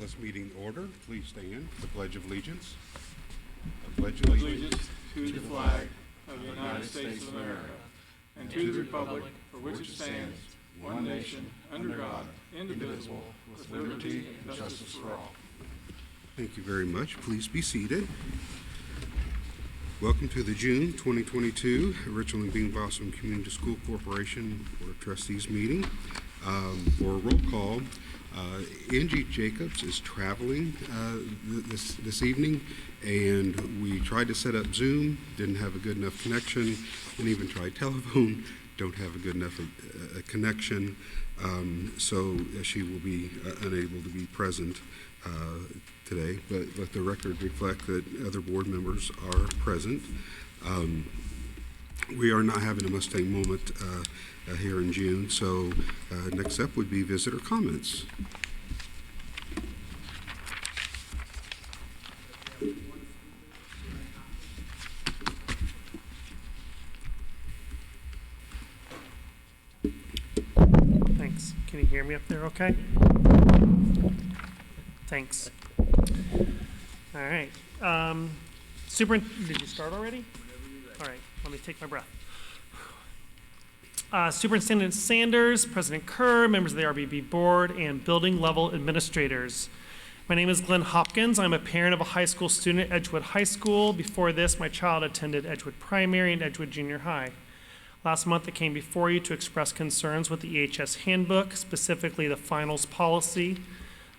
this meeting to order. Please stand for the Pledge of Allegiance. I pledge allegiance to the flag of the United States of America and to the republic for which it stands, one nation, under God, indivisible, with liberty and justice for all. Thank you very much. Please be seated. Welcome to the June 2022 Richland and Bean Blossom Community School Corporation Board of Trustees meeting. For a roll call, Angie Jacobs is traveling this evening, and we tried to set up Zoom, didn't have a good enough connection, and even tried telephone, don't have a good enough connection, so she will be unable to be present today, but let the record reflect that other board members are present. We are not having a Mustang moment here in June, so next up would be visitor comments. Thanks. Can you hear me up there okay? Thanks. All right. Did you start already? All right. Let me take my breath. Superintendent Sanders, President Kerr, members of the RBB board, and building level administrators. My name is Glenn Hopkins. I'm a parent of a high school student at Edgewood High School. Before this, my child attended Edgewood Primary and Edgewood Junior High. Last month, I came before you to express concerns with the EHS handbook, specifically the finals policy.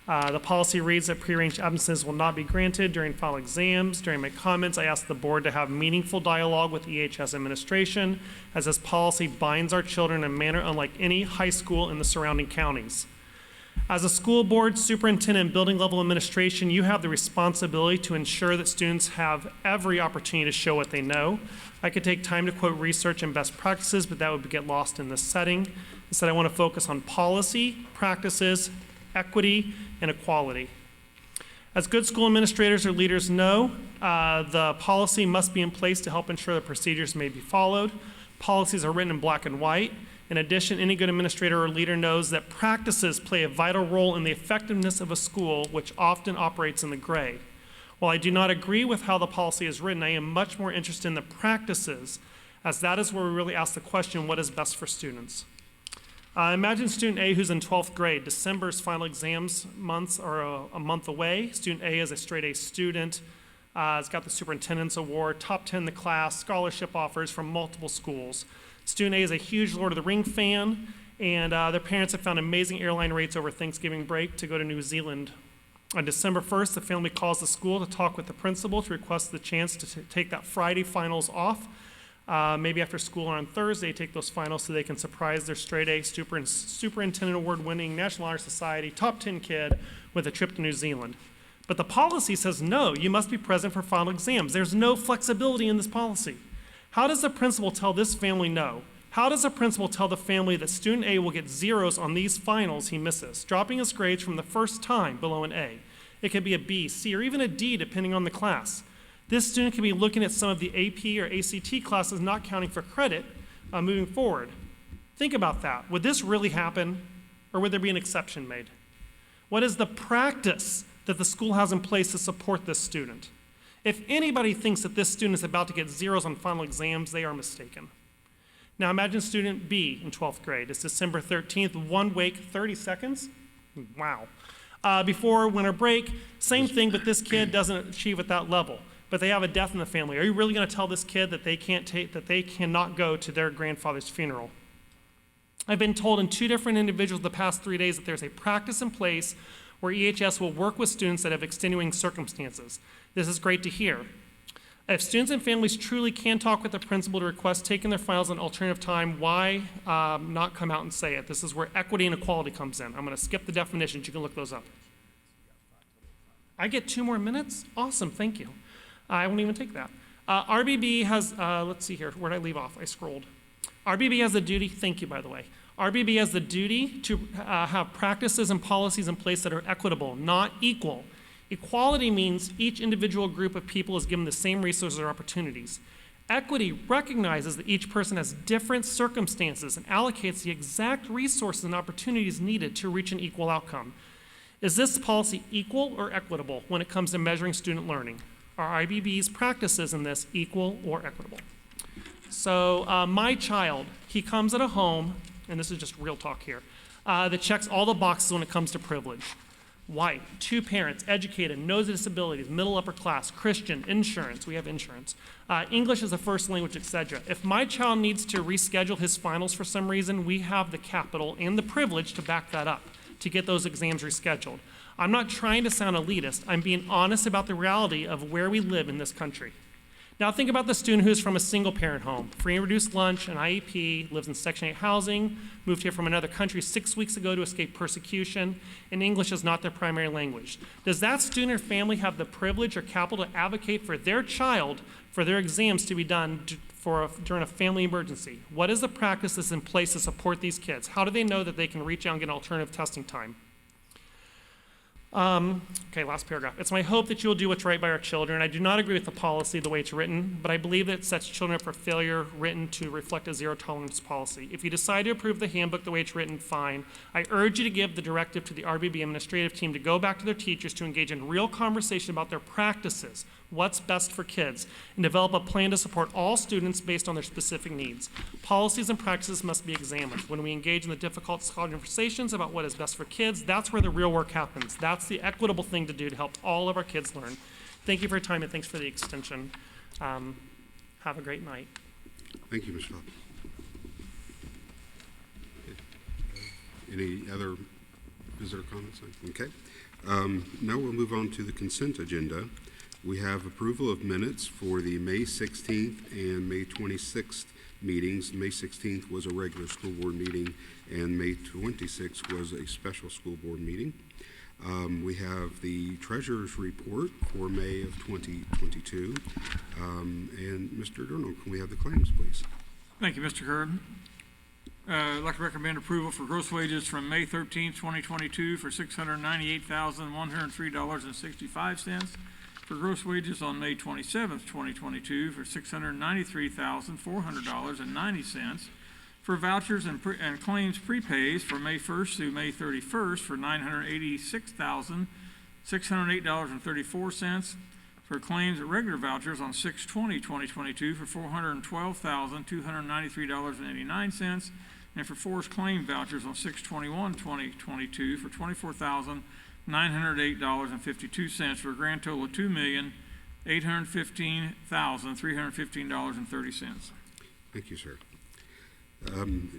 The policy reads that prearranged absences will not be granted during final exams. During my comments, I asked the board to have meaningful dialogue with EHS administration, as this policy binds our children in a manner unlike any high school in the surrounding counties. As a school board, superintendent, and building level administration, you have the responsibility to ensure that students have every opportunity to show what they know. I could take time to quote research and best practices, but that would get lost in this setting. Instead, I want to focus on policy, practices, equity, and equality. As good school administrators or leaders know, the policy must be in place to help ensure that procedures may be followed. Policies are written in black and white. In addition, any good administrator or leader knows that practices play a vital role in the effectiveness of a school, which often operates in the gray. While I do not agree with how the policy is written, I am much more interested in the practices, as that is where we really ask the question, what is best for students? Imagine student A who's in 12th grade. December's final exams months are a month away. Student A is a straight A student. Has got the superintendent's award, top 10 in the class, scholarship offers from multiple schools. Student A is a huge Lord of the Ring fan, and their parents have found amazing airline rates over Thanksgiving break to go to New Zealand. On December 1st, the family calls the school to talk with the principal to request the chance to take that Friday finals off. Maybe after school or on Thursday, take those finals so they can surprise their straight A superintendent award-winning National Honor Society top 10 kid with a trip to New Zealand. But the policy says no, you must be present for final exams. There's no flexibility in this policy. How does the principal tell this family no? How does the principal tell the family that student A will get zeros on these finals he misses, dropping his grades from the first time below an A? It could be a B, C, or even a D depending on the class. This student could be looking at some of the AP or ACT classes not counting for credit moving forward. Think about that. Would this really happen, or would there be an exception made? What is the practice that the school has in place to support this student? If anybody thinks that this student is about to get zeros on final exams, they are mistaken. Now imagine student B in 12th grade. It's December 13th, 1 week, 30 seconds. Wow. Before winter break, same thing, but this kid doesn't achieve at that level. But they have a death in the family. Are you really going to tell this kid that they cannot go to their grandfather's funeral? I've been told in 2 different individuals the past 3 days that there's a practice in place where EHS will work with students that have extenuating circumstances. This is great to hear. If students and families truly can talk with the principal to request taking their files on alternative time, why not come out and say it? This is where equity and equality comes in. I'm going to skip the definitions. You can look those up. I get 2 more minutes? Awesome, thank you. I won't even take that. RBB has, let's see here, where did I leave off? I scrolled. RBB has the duty, thank you by the way. RBB has the duty to have practices and policies in place that are equitable, not equal. Equality means each individual group of people is given the same resources or opportunities. Equity recognizes that each person has different circumstances and allocates the exact resources and opportunities needed to reach an equal outcome. Is this policy equal or equitable when it comes to measuring student learning? Are IBB's practices in this equal or equitable? So my child, he comes at a home, and this is just real talk here, that checks all the boxes when it comes to privilege. White, 2 parents, educated, knows the disabilities, middle upper class, Christian, insurance, we have insurance, English as a first language, etc. If my child needs to reschedule his finals for some reason, we have the capital and the privilege to back that up, to get those exams rescheduled. I'm not trying to sound elitist, I'm being honest about the reality of where we live in this country. Now think about the student who's from a single parent home, free and reduced lunch, an IEP, lives in Section 8 housing, moved here from another country 6 weeks ago to escape persecution, and English is not their primary language. Does that student or family have the privilege or capital to advocate for their child for their exams to be done during a family emergency? What is the practice that's in place to support these kids? How do they know that they can reach out and get alternative testing time? Okay, last paragraph. It's my hope that you will do what's right by our children. I do not agree with the policy the way it's written, but I believe that it sets children up for failure written to reflect a zero tolerance policy. If you decide to approve the handbook the way it's written, fine. I urge you to give the directive to the RBB administrative team to go back to their teachers to engage in real conversation about their practices, what's best for kids, and develop a plan to support all students based on their specific needs. Policies and practices must be examined. When we engage in the difficult conversations about what is best for kids, that's where the real work happens. That's the equitable thing to do to help all of our kids learn. Thank you for your time and thanks for the extension. Have a great night. Thank you, Ms. Phillips. Any other visitor comments? Okay. Now we'll move on to the consent agenda. We have approval of minutes for the May 16th and May 26th meetings. May 16th was a regular school board meeting, and May 26th was a special school board meeting. We have the treasurer's report for May of 2022. And Mr. Durno, can we have the claims, please? Thank you, Mr. Kerr. I'd like to recommend approval for gross wages from May 13th, 2022 for $698,103.65. For gross wages on May 27th, 2022 for $693,400.90. For vouchers and claims prepays for May 1st through May 31st for $986,608.34. For claims and regular vouchers on 6/20/2022 for $412,293.89. And for forced claim vouchers on 6/21/2022 for $24,908.52 for a grand total of $2,815,315.30. Thank you, sir.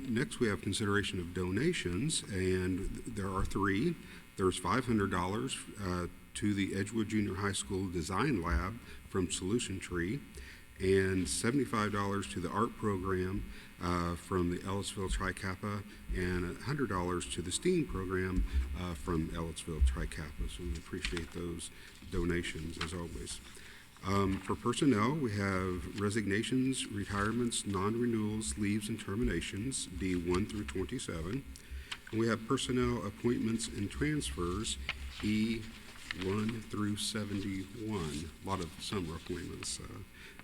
Next, we have consideration of donations, and there are 3. There's $500 to the Edgewood Junior High School Design Lab from Solution Tree, and $75 to the art program from the Ellisville Tri-Kappa, and $100 to the STEAM program from Ellisville Tri-Kappa. So we appreciate those donations as always. For personnel, we have resignations, retirements, non-renewals, leaves, and terminations, D1 through 27. And we have personnel appointments and transfers, E1 through 71. A lot of summer appointments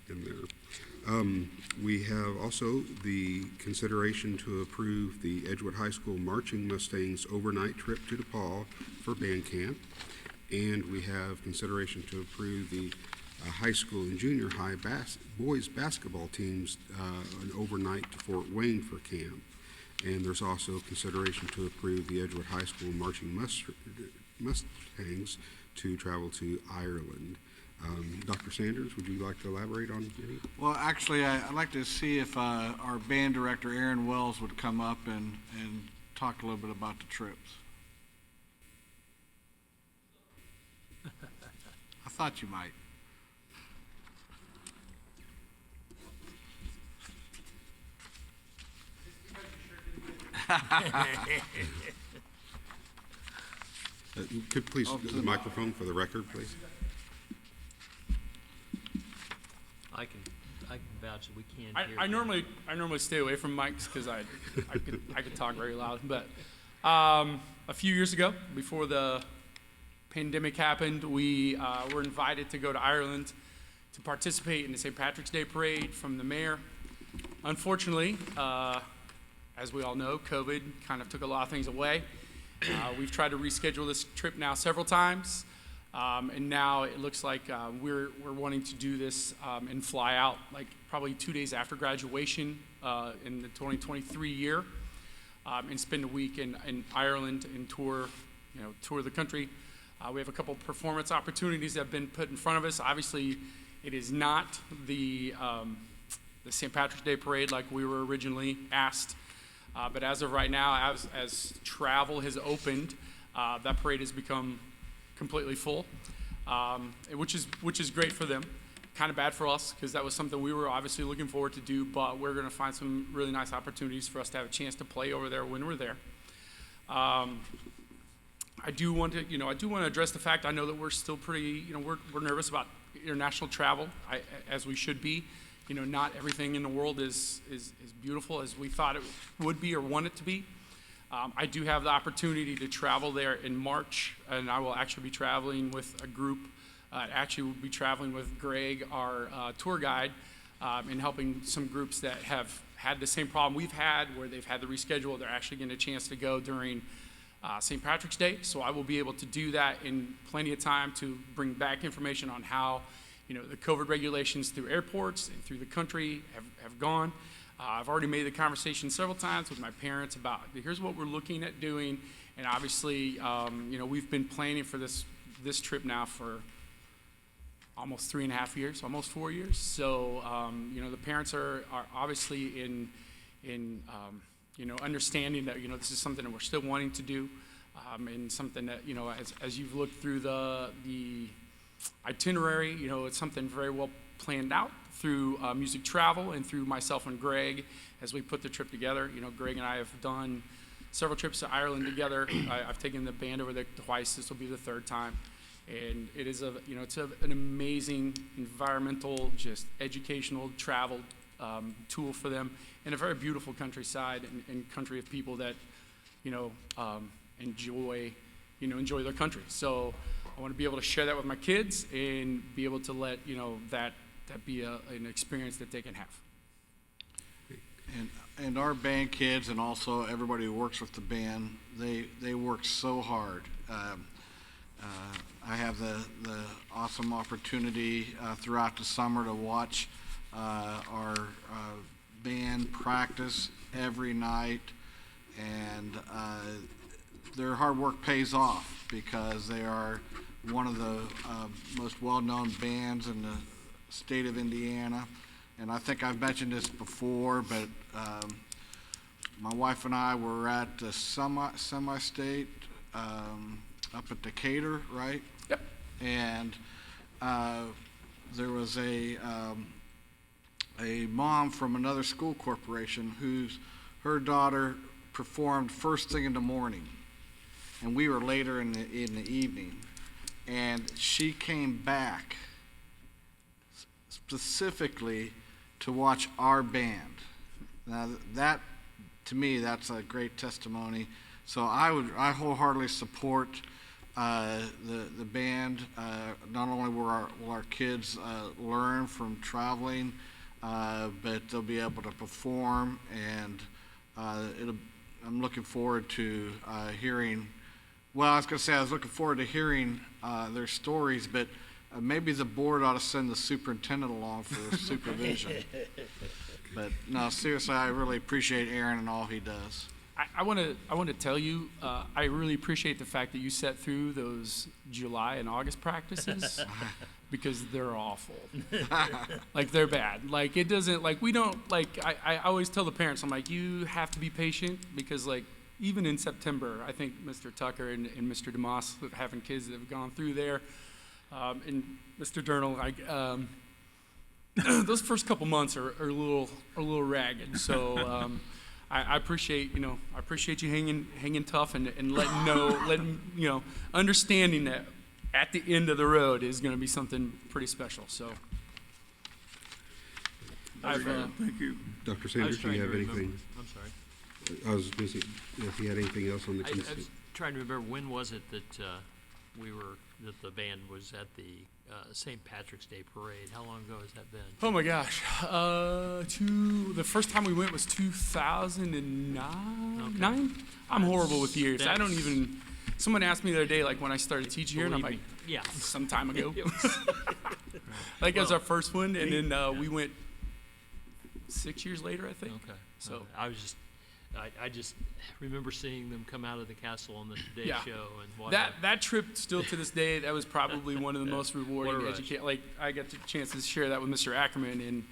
in there. We have also the consideration to approve the Edgewood High School Marching Mustangs overnight trip to DePaul for band camp. And we have consideration to approve the high school and junior high boys basketball teams an overnight to Fort Wayne for camp. And there's also consideration to approve the Edgewood High School Marching Mustangs to travel to Ireland. Dr. Sanders, would you like to elaborate on any? Well, actually, I'd like to see if our band director, Aaron Wells, would come up and talk a little bit about the trips. I thought you might. Could please the microphone for the record, please. I can vouch that we can't hear. I normally stay away from mics because I could talk very loud. But a few years ago, before the pandemic happened, we were invited to go to Ireland to participate in the St. Patrick's Day parade from the mayor. Unfortunately, as we all know, COVID kind of took a lot of things away. We've tried to reschedule this trip now several times, and now it looks like we're wanting to do this and fly out like probably 2 days after graduation in the 2023 year, and spend a week in Ireland and tour the country. We have a couple performance opportunities that have been put in front of us. Obviously, it is not the St. Patrick's Day parade like we were originally asked. But as of right now, as travel has opened, that parade has become completely full, which is great for them. Kind of bad for us because that was something we were obviously looking forward to do. But we're going to find some really nice opportunities for us to have a chance to play over there when we're there. I do want to address the fact I know that we're still pretty, we're nervous about international travel, as we should be. Not everything in the world is beautiful as we thought it would be or want it to be. I do have the opportunity to travel there in March, and I will actually be traveling with a group. Actually, we'll be traveling with Greg, our tour guide, and helping some groups that have had the same problem we've had, where they've had to reschedule. They're actually getting a chance to go during St. Patrick's Day, so I will be able to do that in plenty of time to bring back information on how the COVID regulations through airports and through the country have gone. I've already made the conversation several times with my parents about here's what we're looking at doing, and obviously, we've been planning for this trip now for almost 3.5 years, almost 4 years. So, the parents are obviously in understanding that this is something that we're still wanting to do, and something that as you've looked through the itinerary, it's something very well planned out through music travel and through myself and Greg as we put the trip together. Greg and I have done several trips to Ireland together. I've taken the band over there twice. This will be the third time, and it is it's an amazing environmental, just educational travel tool for them, and a very beautiful countryside and country of people that enjoy their country. So I want to be able to share that with my kids and be able to let that be an experience that they can have. And our band kids and also everybody who works with the band, they work so hard. I have the awesome opportunity throughout the summer to watch our band practice every night, and their hard work pays off because they are one of the most well-known bands in the state of Indiana. And I think I've mentioned this before, but my wife and I were at the semi-state up at Decatur, right? Yep. And there was a mom from another school corporation her daughter performed first thing in the morning, and we were later in the evening, and she came back specifically to watch our band. Now that, to me, that's a great testimony. So I wholeheartedly support the band. Not only will our kids learn from traveling, but they'll be able to perform, and I'm looking forward to hearing. Well, I was going to say I was looking forward to hearing their stories, but maybe the board ought to send the superintendent along for supervision. But no, seriously, I really appreciate Aaron and all he does. I want to tell you, I really appreciate the fact that you sat through those July and August practices because they're awful. Like, they're bad. Like, it doesn't, like, we don't, like, I always tell the parents, I'm like, you have to be patient because, like, even in September, I think Mr. Tucker and Mr. DeMoss, having kids that have gone through there, and Mr. Durnall, like, those first couple months are a little ragged. So I appreciate you hanging tough and letting understanding that at the end of the road is going to be something pretty special. So Thank you. Dr. Sanders, do you have anything? I'm sorry. I was busy. If you had anything else on the I was consent. trying to remember, when was it that that the band was at the St. Patrick's Day Parade. How long ago has that been? Oh my gosh. The first time we went was 2009. Okay. I'm horrible with years. I don't That's- even. Someone asked me the other day, like when I started teaching here, and I'm Believe like, me. Yeah. some time ago. It was- Like as Well, our first one, and then we went 6 years later, I think. Okay. So- I just remember seeing them come out of the castle on the Today Yeah. Show and whatnot. That trip still to this day, that was probably one of the most rewarding What a rush. Like I got the chance to share that with Mr. Ackerman, and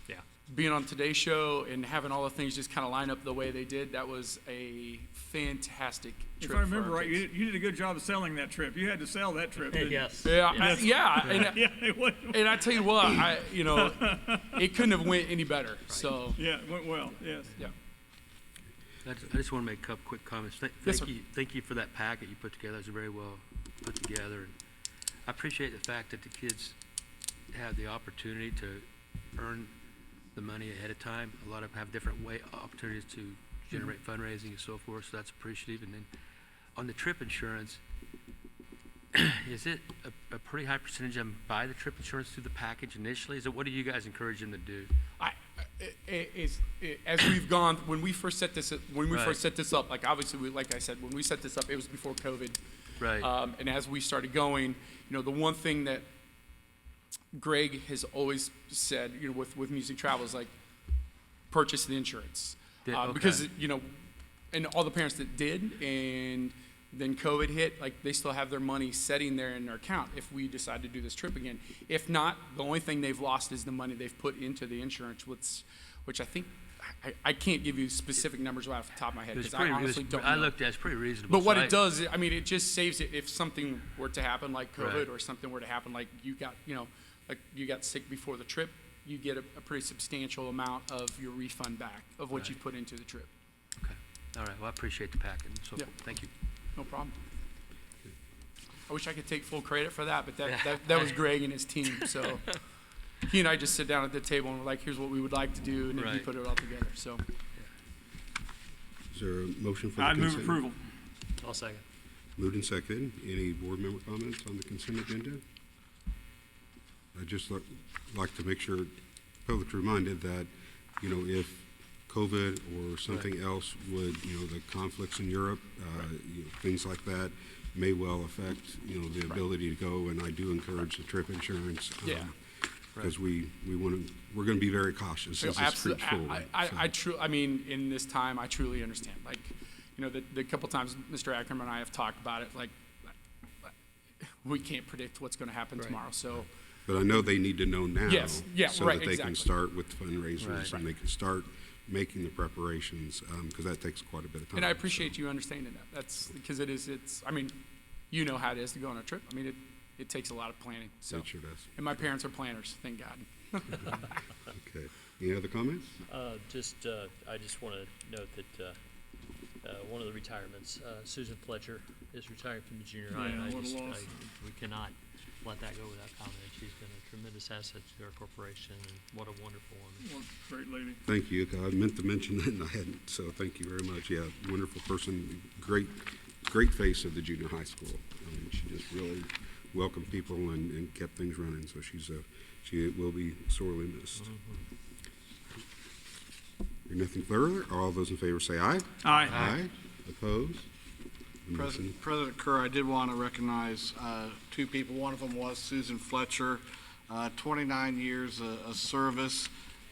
Yeah. being on Today's Show and having all the things just kind of line up the way they did, that was a fantastic trip. If I remember for our right, kids. you did a good job of selling that trip. You had to sell that trip. didn't you? Yes. Yeah, Yes. yeah, Yeah, it went, and I tell you what, it couldn't have went any better. So yeah, it went well, yes. yeah, I just want to make a couple quick comments. Yes, sir. Thank you for that packet you put together. It's very well put together. And I appreciate the fact that the kids have the opportunity to earn the money ahead of time. A lot of them have different opportunities to generate fundraising and so forth, so that's appreciative. And then on the trip insurance, is it a pretty high percentage of them buy the trip insurance through the package initially? What do you guys encourage them to do? as we've gone, when we first set this, Right. first set this up, like obviously, like I said, when we set this up, it was before COVID. Right. And as we started going, the one thing that Greg has always said, with Music Travel is like, purchase the insurance. Okay. Because, and all the parents that did, and then COVID hit, like they still have their money sitting there in their account if we decide to do this trip again. If not, the only thing they've lost is the money they've put into the insurance, which I think, I can't give you specific numbers right off the top of my head because I honestly don't know. I looked at it's pretty reasonable. But what so it does, it just saves it if something were to happen like COVID Right. or something were to happen like you got, like you got sick before the trip, you get a pretty substantial amount of your refund back of what Right. you put into the trip. Okay. All right. Well, I appreciate the packet and so Yeah. forth. Thank you. No problem. I wish I could take full credit for that, but that was Greg and his team. So he and I just sit down at the table and we're like, here's what we would like to do, and then he Right. put it all together. So Is there a motion for the I'd move consent? approval. I'll second. Moved and seconded. Any board member comments on the consent agenda? I'd just like to make sure public's reminded that, if COVID or something else would, the conflicts in Europe, things like that may well affect, the ability to go, and I do encourage the trip insurance. Yeah. Because we're going to be very cautious as this absolutely, creeps forward. in this time, I truly understand. Like, the couple times Mr. Ackerman and I have talked about it, like, we can't predict what's going to happen tomorrow. So, But I know they need to know now. Yes, yeah, so right, that they exactly. can start with fundraisers Right. and they can start making the preparations, because that takes quite a bit of time. and I appreciate you understanding that. That's because you know how it is to go on a trip. It takes a lot of planning. So, It sure does. and my parents are planners, thank God. Okay. Any other comments? I just want to note that one of the retirements, Susan Fletcher is retiring from the junior high. Yeah, And what a loss. we cannot let that go without comment. She's been a tremendous asset to our corporation, and what a wonderful woman. What a great lady. Thank you. I meant to mention that and I hadn't, so thank you very much. Yeah, wonderful person, great face of the junior high school. She just really welcomed people and kept things running, so she will be sorely missed. Hearing nothing further, all those in favor say aye. Aye. Aye. Opposed? The motion- President Kerr, I did want to recognize two people. One of them was Susan Fletcher, 29 years of service,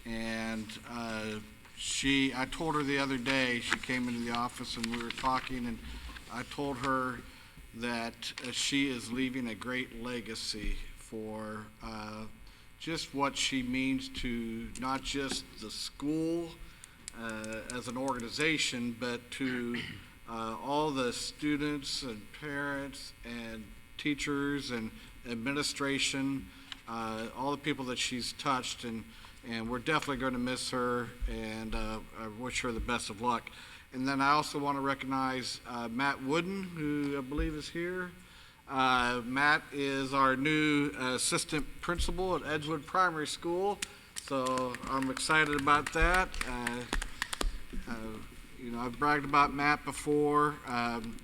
and I told her the other day, she came into the office and we were talking, and I told her that she is leaving a great legacy for just what she means to not just the school as an organization, but to all the students and parents and teachers and administration, all the people that she's touched, and we're definitely going to miss her, and I wish her the best of luck. And then I also want to recognize Matt Wooden, who I believe is here. Matt is our new assistant principal at Edgewood Primary School, so I'm excited about that. you know, I've bragged about Matt before.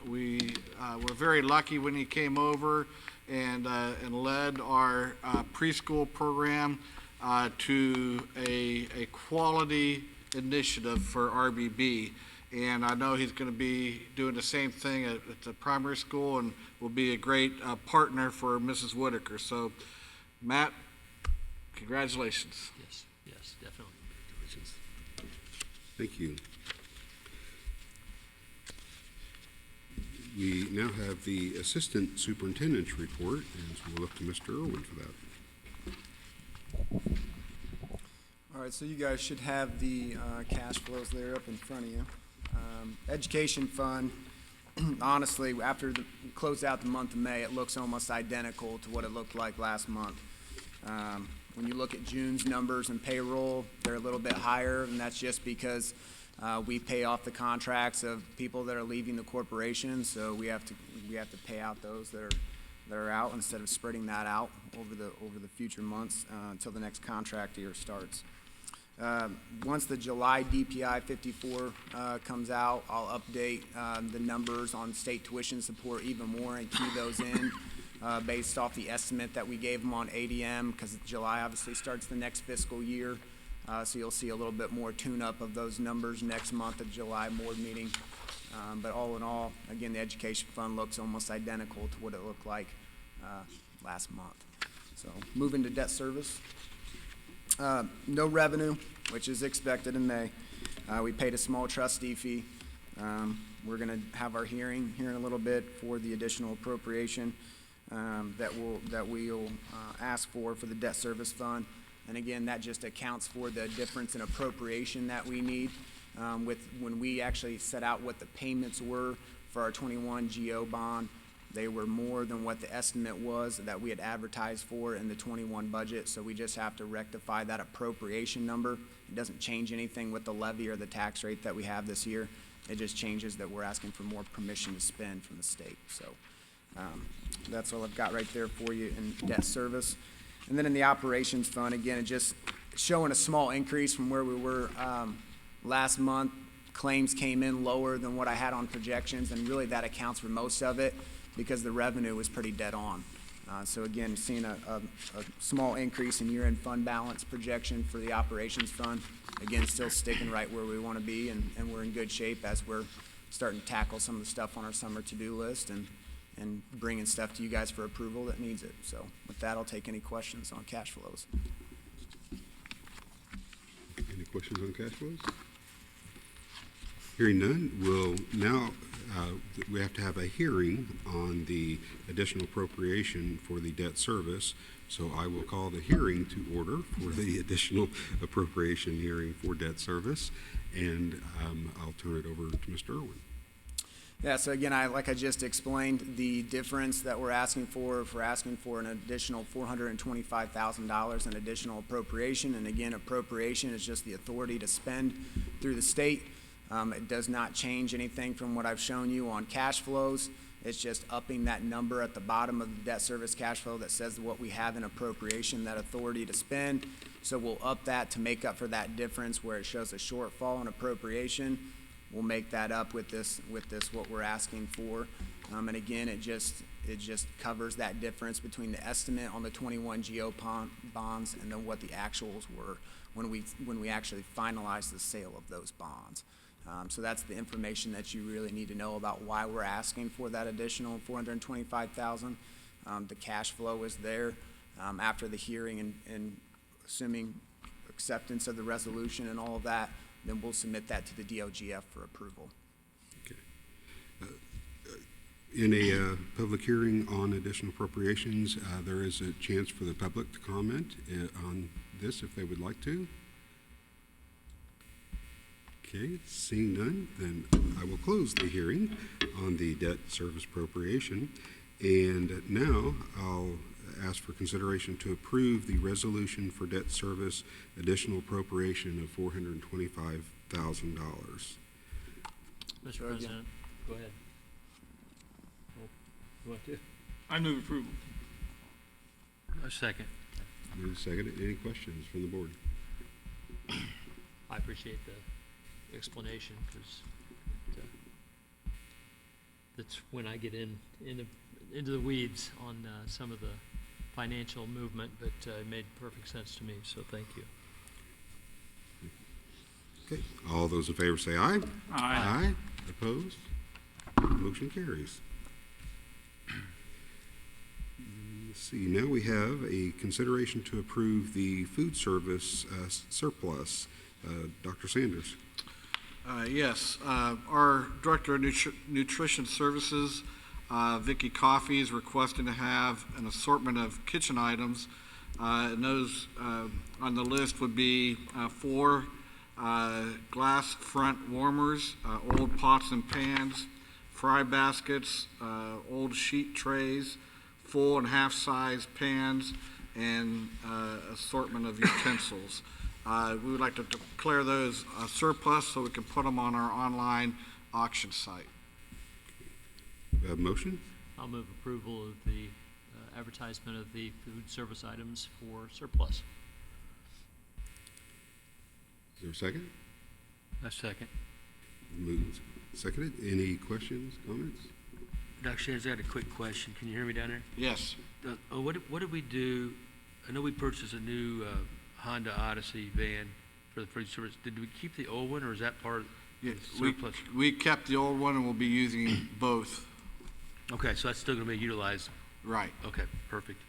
We were very lucky when he came over and led our preschool program to a quality initiative for RBB. And I know he's going to be doing the same thing at the primary school and will be a great partner for Mrs. Whitaker. So, Matt, congratulations. Yes, yes, definitely. Thank you. We now have the Assistant Superintendent's report, and so we'll look to Mr. Irwin for that. All right, so you guys should have the cash flows there up in front of you. Education fund, honestly, after we close out the month of May, it looks almost identical to what it looked like last month. When you look at June's numbers and payroll, they're a little bit higher, and that's just because we pay off the contracts of people that are leaving the corporation, so we have to pay out those that are out instead of spreading that out over the future months until the next contract year starts. Once the July DPI 54 comes out, I'll update the numbers on state tuition support even more and key those in based off the estimate that we gave them on ADM, because July obviously starts the next fiscal year. So you'll see a little bit more tune-up of those numbers next month at July board meeting. But all in all, again, the education fund looks almost identical to what it looked like last month. So moving to debt service. No revenue, which is expected in May. We paid a small trustee fee. We're going to have our hearing here in a little bit for the additional appropriation that we'll ask for the debt service fund. And again, that just accounts for the difference in appropriation that we need with when we actually set out what the payments were for our 21 GO bond. They were more than what the estimate was that we had advertised for in the 21 budget, so we just have to rectify that appropriation number. It doesn't change anything with the levy or the tax rate that we have this year. It just changes that we're asking for more permission to spend from the state. So that's all I've got right there for you in debt service. And then in the operations fund, again, it just showing a small increase from where we were last month. Claims came in lower than what I had on projections, and really that accounts for most of it, because the revenue was pretty dead on. So again, seeing a small increase in year-end fund balance projection for the operations fund. Again, still sticking right where we want to be, and we're in good shape as we're starting to tackle some of the stuff on our summer to-do list and bringing stuff to you guys for approval that needs it. So with that, I'll take any questions on cash flows. Any questions on cash flows? Hearing none, we'll now we have to have a hearing on the additional appropriation for the debt service. So I will call the hearing to order for the additional appropriation hearing for debt service, and I'll turn it over to Mr. Irwin. Yeah, so again, like I just explained, the difference that we're asking for, if we're asking for an additional $425,000 in additional appropriation, and again, appropriation is just the authority to spend through the state. It does not change anything from what I've shown you on cash flows. It's just upping that number at the bottom of the debt service cash flow that says what we have in appropriation, that authority to spend. So we'll up that to make up for that difference where it shows a shortfall in appropriation. We'll make that up with this what we're asking for. And again, it just covers that difference between the estimate on the 21 GO bonds and then what the actuals were when we actually finalized the sale of those bonds. So that's the information that you really need to know about why we're asking for that additional $425,000. The cash flow is there after the hearing, and assuming acceptance of the resolution and all of that, then we'll submit that to the DOGF for approval. Okay. In a public hearing on additional appropriations, there is a chance for the public to comment on this if they would like to. Okay, seeing none, then I will close the hearing on the debt service appropriation. And now I'll ask for consideration to approve the resolution for debt service additional appropriation of $425,000. Mr. President, go ahead. You want to? I move approval. A second. Move second. Any questions from the board? I appreciate the explanation, because that's when I get into the weeds on some of the financial movement, but it made perfect sense to me, so thank you. Okay, all those in favor say aye. Aye. Opposed? Motion carries. Let's see, now we have a consideration to approve the food service surplus. Dr. Sanders. Yes, our Director of Nutrition Services, Vicki Coffey, is requesting to have an assortment of kitchen items. And those on the list would be 4 glass front warmers, old pots and pans, fry baskets, old sheet trays, full and half-size pans, and assortment of utensils. We would like to declare those surplus so we can put them on our online auction site. We have a motion? I'll move approval of the advertisement of the food service items for surplus. Is there a second? A second. Moved. Seconded. Any questions, comments? Dr. Sanders, I had a quick question. Can you hear me down there? Yes. What did we do? I know we purchased a new Honda Odyssey van for the food service. Did we keep the old one, or is that part of the surplus? We kept the old one and we'll be using both. Okay, so that's still going to be utilized. Right. Okay, perfect.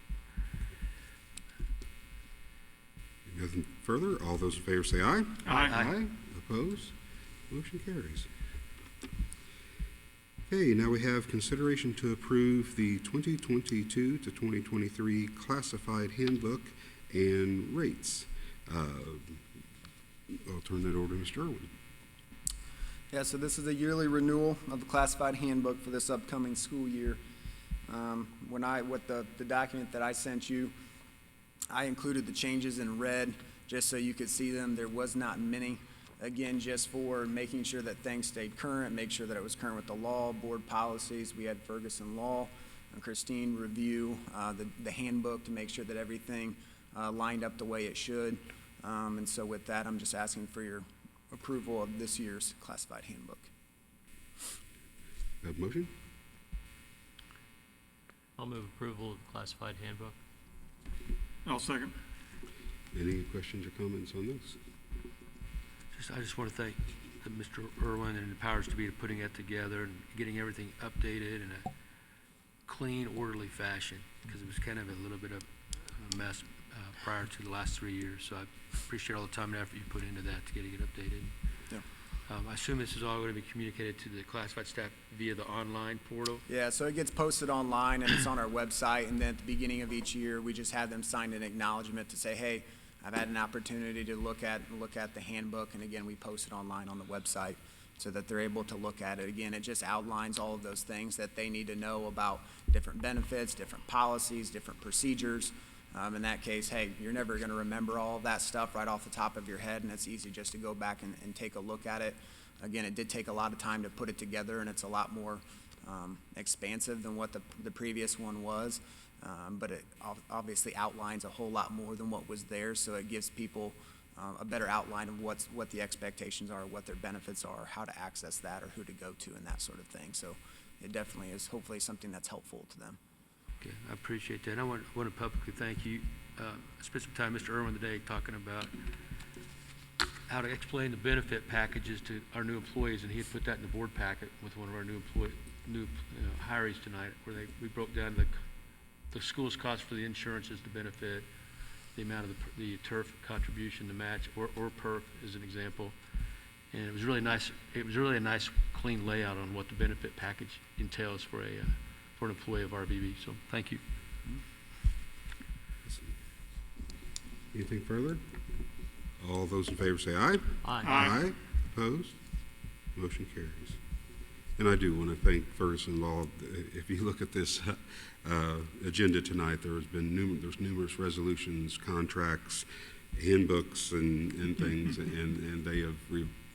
Nothing further. All those in favor say aye. Aye. Opposed? Motion carries. Okay, now we have consideration to approve the 2022 to 2023 classified handbook and rates. I'll turn that over to Mr. Irwin. Yeah, so this is a yearly renewal of the classified handbook for this upcoming school year. With the document that I sent you, I included the changes in red just so you could see them. There was not many. Again, just for making sure that things stayed current, make sure that it was current with the law, board policies. We had Ferguson Law and Christine review the handbook to make sure that everything lined up the way it should. And so with that, I'm just asking for your approval of this year's classified handbook. Have a motion? I'll move approval of the classified handbook. I'll second. Any questions or comments on this? I just want to thank Mr. Irwin and the powers to be putting that together and getting everything updated in a clean, orderly fashion, because it was kind of a little bit of a mess prior to the last 3 years. So I appreciate all the time and effort you put into that to getting it updated. Yeah. I assume this is all going to be communicated to the classified staff via the online portal? Yeah, so it gets posted online and it's on our website, and then at the beginning of each year, we just have them sign an acknowledgement to say, hey, I've had an opportunity to look at the handbook, and again, we post it online on the website so that they're able to look at it. Again, it just outlines all of those things that they need to know about different benefits, different policies, different procedures. In that case, hey, you're never going to remember all of that stuff right off the top of your head, and it's easy just to go back and take a look at it. Again, it did take a lot of time to put it together, and it's a lot more expansive than what the previous one was. But it obviously outlines a whole lot more than what was there, so it gives people a better outline of what the expectations are, what their benefits are, how to access that, or who to go to, and that sort of thing. So it definitely is hopefully something that's helpful to them. Okay, I appreciate that. I want to publicly thank you. I spent some time, Mr. Irwin, today talking about how to explain the benefit packages to our new employees, and he had put that in the board packet with one of our new hirees tonight, where we broke down the school's cost for the insurance is the benefit, the amount of the turf contribution, the match, or perf as an example. And it was really nice. It was really a nice, clean layout on what the benefit package entails for an employee of RBB. So thank you. Anything further? All those in favor say aye. Aye. Aye. Opposed? Motion carries. And I do want to thank Ferguson Law. If you look at this agenda tonight, there's numerous resolutions, contracts, handbooks, and things, and they have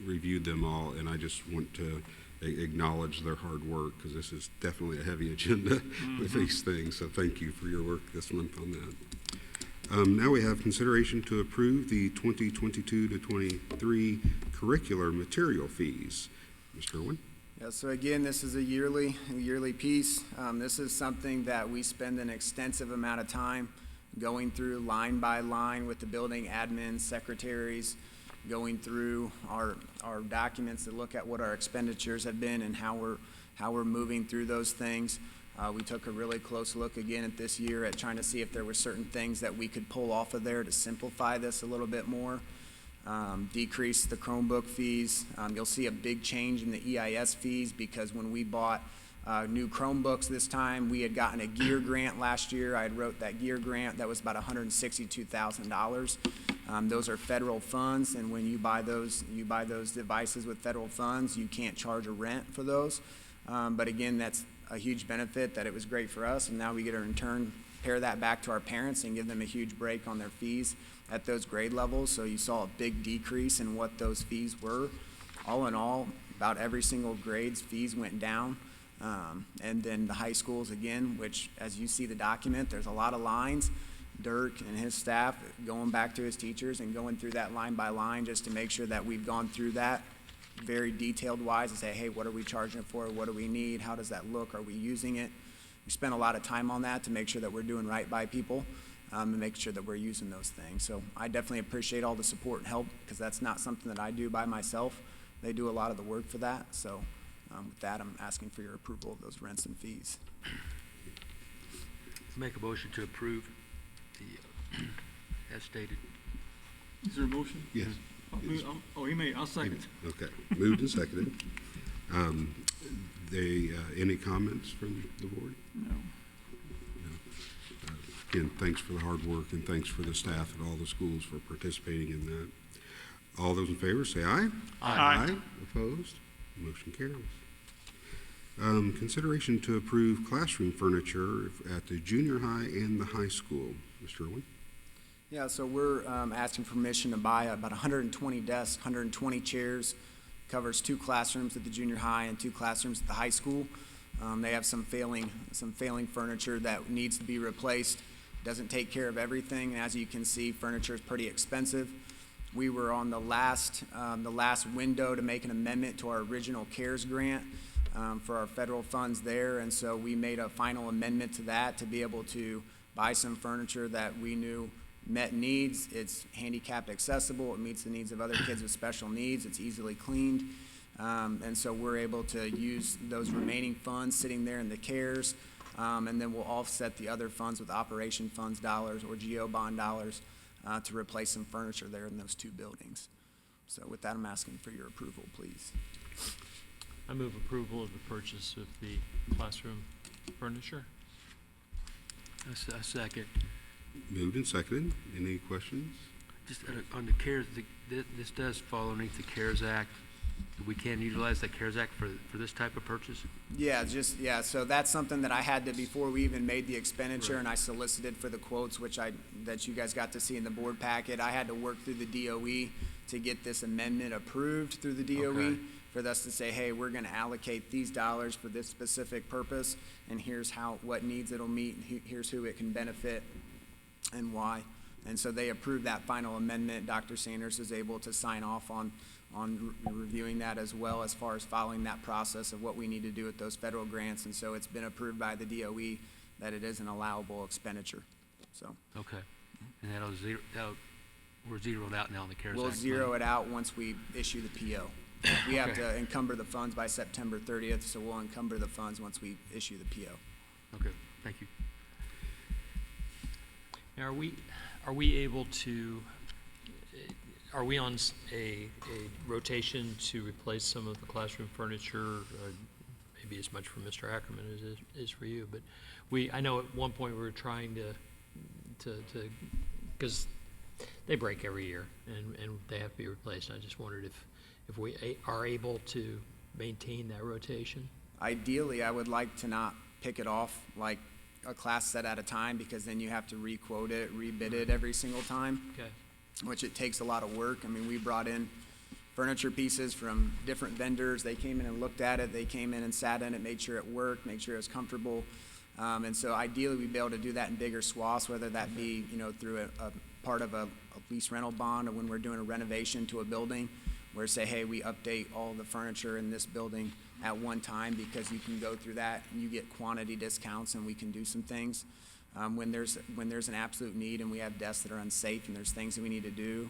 reviewed them all. And I just want to acknowledge their hard work, because this is definitely a heavy agenda with these things. So thank you for your work this month on that. Now we have consideration to approve the 2022 to 23 curricular material fees. Mr. Irwin? Yeah, so again, this is a yearly piece. This is something that we spend an extensive amount of time going through line by line with the building admins, secretaries, going through our documents to look at what our expenditures have been and how we're moving through those things. We took a really close look again at this year at trying to see if there were certain things that we could pull off of there to simplify this a little bit more. Decrease the Chromebook fees. You'll see a big change in the EIS fees because when we bought new Chromebooks this time, we had gotten a gear grant last year. I had wrote that gear grant that was about $162,000. Those are federal funds, and when you buy those devices with federal funds, you can't charge a rent for those. But again, that's a huge benefit that it was great for us, and now we get to in turn pair that back to our parents and give them a huge break on their fees at those grade levels. So you saw a big decrease in what those fees were. All in all, about every single grade's fees went down. And then the high schools again, which as you see the document, there's a lot of lines. Dirk and his staff going back to his teachers and going through that line by line just to make sure that we've gone through that very detailed wise and say, hey, what are we charging it for? What do we need? How does that look? Are we using it? We spent a lot of time on that to make sure that we're doing right by people and make sure that we're using those things. So I definitely appreciate all the support and help because that's not something that I do by myself. They do a lot of the work for that. So with that, I'm asking for your approval of those rents and fees. Make a motion to approve the, as stated. Is there a motion? Yes. Oh, he may, I'll second. Okay, moved and seconded. Any comments from the board? No. Again, thanks for the hard work and thanks for the staff at all the schools for participating in that. All those in favor say aye. Aye. Opposed? Motion carries. Consideration to approve classroom furniture at the junior high and the high school. Mr. Irwin? Yeah, so we're asking permission to buy about 120 desks, 120 chairs. Covers 2 classrooms at the junior high and 2 classrooms at the high school. They have some failing furniture that needs to be replaced. Doesn't take care of everything. And as you can see, furniture is pretty expensive. We were on the last window to make an amendment to our original CARES grant for our federal funds there, and so we made a final amendment to that to be able to buy some furniture that we knew met needs. It's handicap accessible. It meets the needs of other kids with special needs. It's easily cleaned. And so we're able to use those remaining funds sitting there in the CARES, and then we'll offset the other funds with Operation funds dollars or GO bond dollars to replace some furniture there in those 2 buildings. So with that, I'm asking for your approval, please. I move approval of the purchase of the classroom furniture. A second. Moved and seconded. Any questions? Just on the CARES, this does fall underneath the CARES Act. We can utilize that CARES Act for this type of purchase? Yeah, so that's something that I had to, before we even made the expenditure, and I solicited for the quotes, that you guys got to see in the board packet. I had to work through the DOE to get this amendment approved through the DOE. Okay. For us to say, hey, we're going to allocate these dollars for this specific purpose, and here's what needs it'll meet, and here's who it can benefit and why. And so they approved that final amendment. Dr. Sanders is able to sign off on reviewing that as well as far as following that process of what we need to do with those federal grants. And so it's been approved by the DOE that it is an allowable expenditure. So Okay. And we're zeroed out now in the CARES Act. we'll zero it out once we issue the PO. We have to encumber the funds by September 30th, so we'll encumber the funds once we issue the PO. Okay, thank you. Now, are we able to, are we on a rotation to replace some of the classroom furniture? Maybe as much for Mr. Ackerman as it is for you, but I know at one point we were trying to because they break every year and they have to be replaced. And I just wondered if we are able to maintain that rotation. Ideally, I would like to not pick it off like a class set at a time, because then you have to re-quote it, rebid it every single time. Okay. Which it takes a lot of work. I mean, we brought in furniture pieces from different vendors. They came in and looked at it. They came in and sat in it, made sure it worked, made sure it was comfortable. And so ideally, we'd be able to do that in bigger swaths, whether that be, through a part of a lease rental bond, or when we're doing a renovation to a building, where say, hey, we update all the furniture in this building at one time, because you can go through that and you get quantity discounts, and we can do some things. When there's an absolute need and we have desks that are unsafe and there's things that we need to do,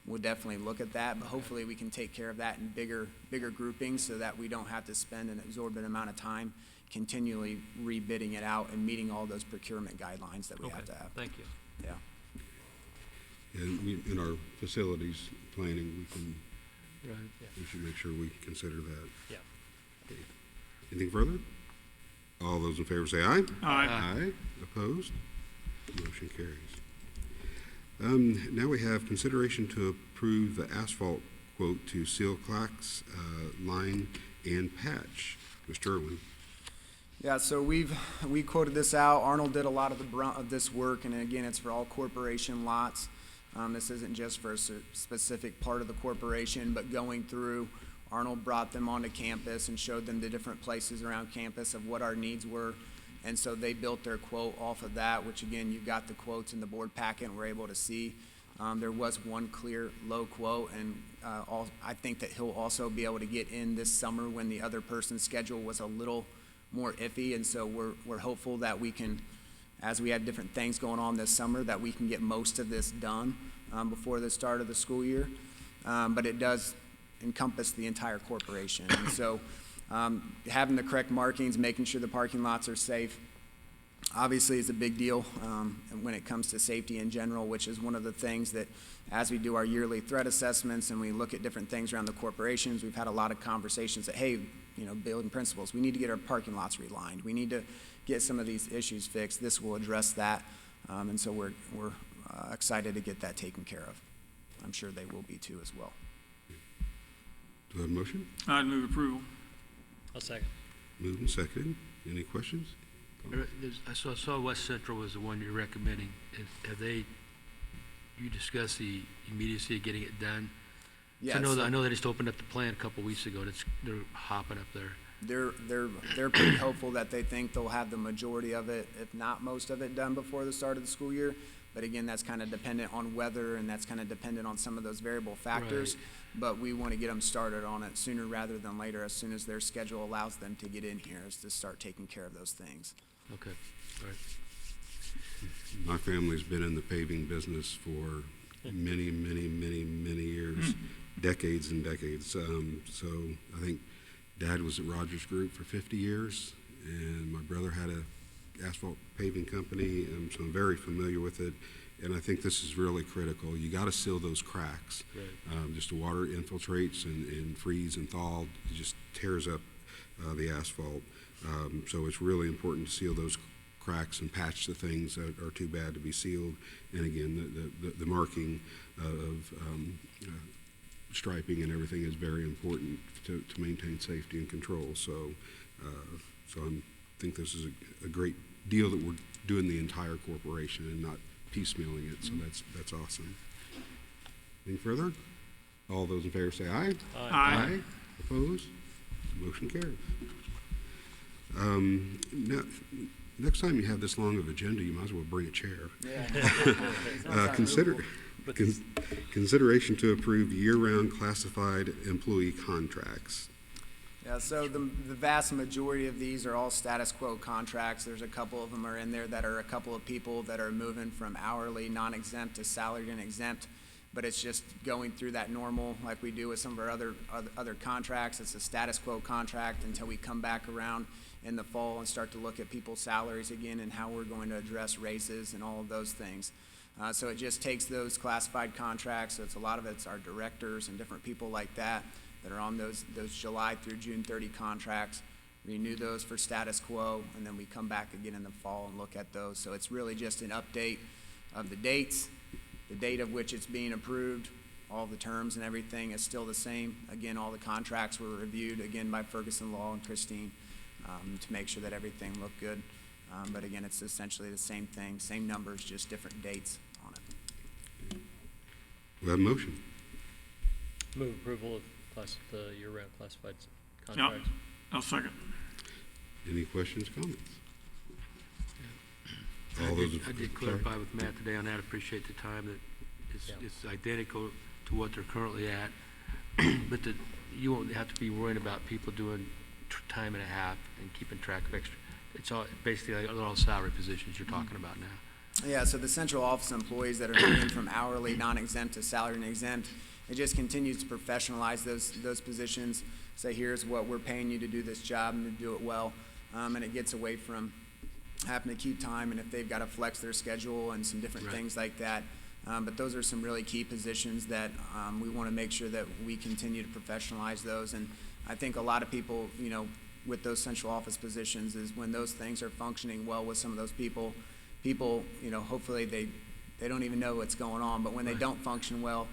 we'll definitely look at that, but hopefully we can take care of that in bigger groupings so that we don't have to spend an exorbitant amount of time continually rebidding it out and meeting all those procurement guidelines that we have to have. Thank you. Yeah. And in our facilities planning, Yeah. we should make sure we consider that. Yeah. Okay. Anything further? All those in favor say aye. Aye. Aye. Opposed? Motion carries. Now we have consideration to approve the asphalt quote to seal clacks, line, and patch. Mr. Irwin. Yeah, so we quoted this out. Arnold did a lot of the brunt of this work, and again, it's for all corporation lots. This isn't just for a specific part of the corporation, but going through, Arnold brought them onto campus and showed them the different places around campus of what our needs were. And so they built their quote off of that, which again, you got the quotes in the board packet and we're able to see. There was one clear low quote, and I think that he'll also be able to get in this summer when the other person's schedule was a little more iffy. And so we're hopeful that we can, as we have different things going on this summer, that we can get most of this done before the start of the school year. But it does encompass the entire corporation. And so having the correct markings, making sure the parking lots are safe, obviously is a big deal when it comes to safety in general, which is one of the things that as we do our yearly threat assessments and we look at different things around the corporations, we've had a lot of conversations that, hey, building principals, we need to get our parking lots relined. We need to get some of these issues fixed. This will address that. And so we're excited to get that taken care of. I'm sure they will be too as well. Do I have a motion? I'd move approval. I'll second. Moved and seconded. Any questions? I saw West Central was the one you're recommending. Have you discussed the immediacy of getting it done? Yes. I know they just opened up the plant a couple weeks ago, and they're hopping up there. They're pretty hopeful that they think they'll have the majority of it, if not most of it, done before the start of the school year. But again, that's kind of dependent on weather, and that's kind of dependent on some of those variable factors. Right. But we want to get them started on it sooner rather than later, as soon as their schedule allows them to get in here, is to start taking care of those things. Okay, all right. My family's been in the paving business for many years, decades and decades. So I think Dad was at Rogers Group for 50 years, and my brother had a asphalt paving company, and so I'm very familiar with it. And I think this is really critical. You got to seal those cracks. Right. Just the water infiltrates and freeze and thaw, it just tears up the asphalt. So it's really important to seal those cracks and patch the things that are too bad to be sealed. And again, the marking of striping and everything is very important to maintain safety and control. So I think this is a great deal that we're doing the entire corporation and not piecemealing it. So that's awesome. Anything further? All those in favor say aye. Aye. Opposed? Motion carries. Now, next time you have this long of agenda, you might as well bring a chair. Yeah. Consideration to approve year-round classified employee contracts. Yeah, so the vast majority of these are all status quo contracts. There's a couple of them are in there that are a couple of people that are moving from hourly non-exempt to salaried and exempt, but it's just going through that normal, like we do with some of our other contracts. It's a status quo contract until we come back around in the fall and start to look at people's salaries again and how we're going to address raises and all of those things. So it just takes those classified contracts. So it's a lot of it's our directors and different people like that are on those July through June 30 contracts, renew those for status quo, and then we come back again in the fall and look at those. So it's really just an update of the dates, the date of which it's being approved, all the terms and everything is still the same. Again, all the contracts were reviewed again by Ferguson Law and Christine to make sure that everything looked good. But again, it's essentially the same thing, same numbers, just different dates on it. We have a motion. Move approval of the year-round classified contracts. I'll second. Any questions, comments? I did clarify with Matt today on that. Appreciate the time that it's identical to what they're currently at, but you won't have to be worrying about people doing time and a half and keeping track of extra. It's all basically like all salary positions you're talking about now. Yeah, so the central office employees that are moving from hourly, non-exempt to salary and exempt, it just continues to professionalize those positions. Say, here's what we're paying you to do this job and to do it well. And it gets away from having to keep time and if they've got to flex their schedule and some different things like that. But those are some really key positions that we want to make sure that we continue to professionalize those. And I think a lot of people, you know, with those central office positions is when those things are functioning well with some of those people, you know, hopefully they don't even know what's going on, but when they don't function well,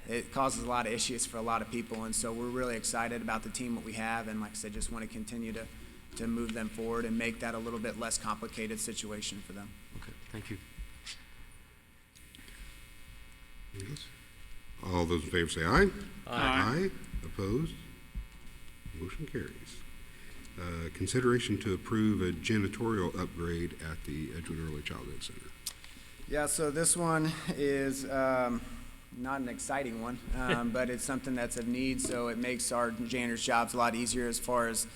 it causes a lot of issues for a lot of people. And so we're really excited about the team that we have, and like I said, just want to continue to move them forward and make that a little bit less complicated situation for them. Okay, thank you. Yes. All those in favor say aye. Aye. Opposed? Motion carries. Consideration to approve a janitorial upgrade at the Edgewood Early Childhood Center. Yeah, so this one is not an exciting one, but it's something that's of need, so it makes our janitors' jobs a lot easier as far as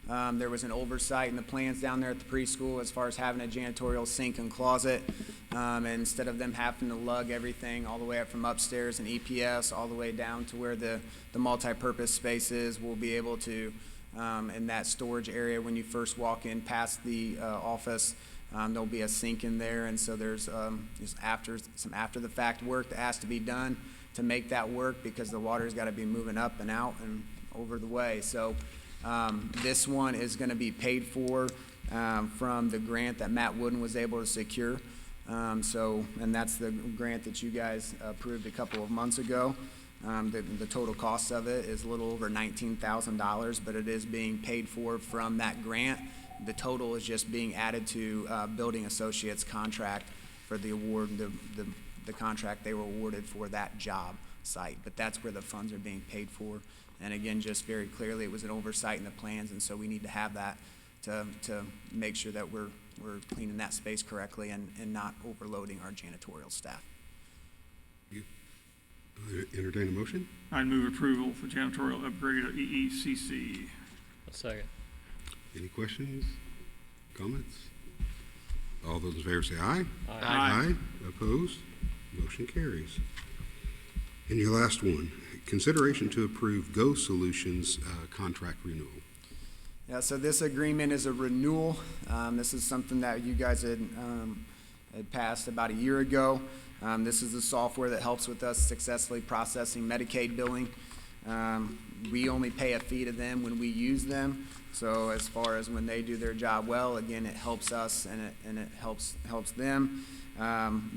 there was an oversight in the plans down there at the preschool as far as having a janitorial sink and closet. And instead of them having to lug everything all the way up from upstairs and EPS all the way down to where the multi-purpose space is, we'll be able to, in that storage area when you first walk in past the office, there'll be a sink in there, and so there's just some after-the-fact work that has to be done to make that work because the water's got to be moving up and out and over the way. So this one is going to be paid for from the grant that Matt Wooden was able to secure. And that's the grant that you guys approved a couple of months ago. The total cost of it is a little over $19,000, but it is being paid for from that grant. The total is just being added to Building Associates' contract for the award, the contract they were awarded for that job site. But that's where the funds are being paid for. And again, just very clearly, it was an oversight in the plans, and so we need to have that to make sure that we're cleaning that space correctly and not overloading our janitorial staff. Entertain a motion? I'd move approval for janitorial upgrade at EECC. A second. Any questions, comments? All those in favor say aye. Aye. Opposed? Motion carries. And your last one, consideration to approve Go Solutions contract renewal. Yeah, so this agreement is a renewal. This is something that you guys had passed about a year ago. This is the software that helps with us successfully processing Medicaid billing. We only pay a fee to them when we use them. So as far as when they do their job well, again, it helps us and it helps them.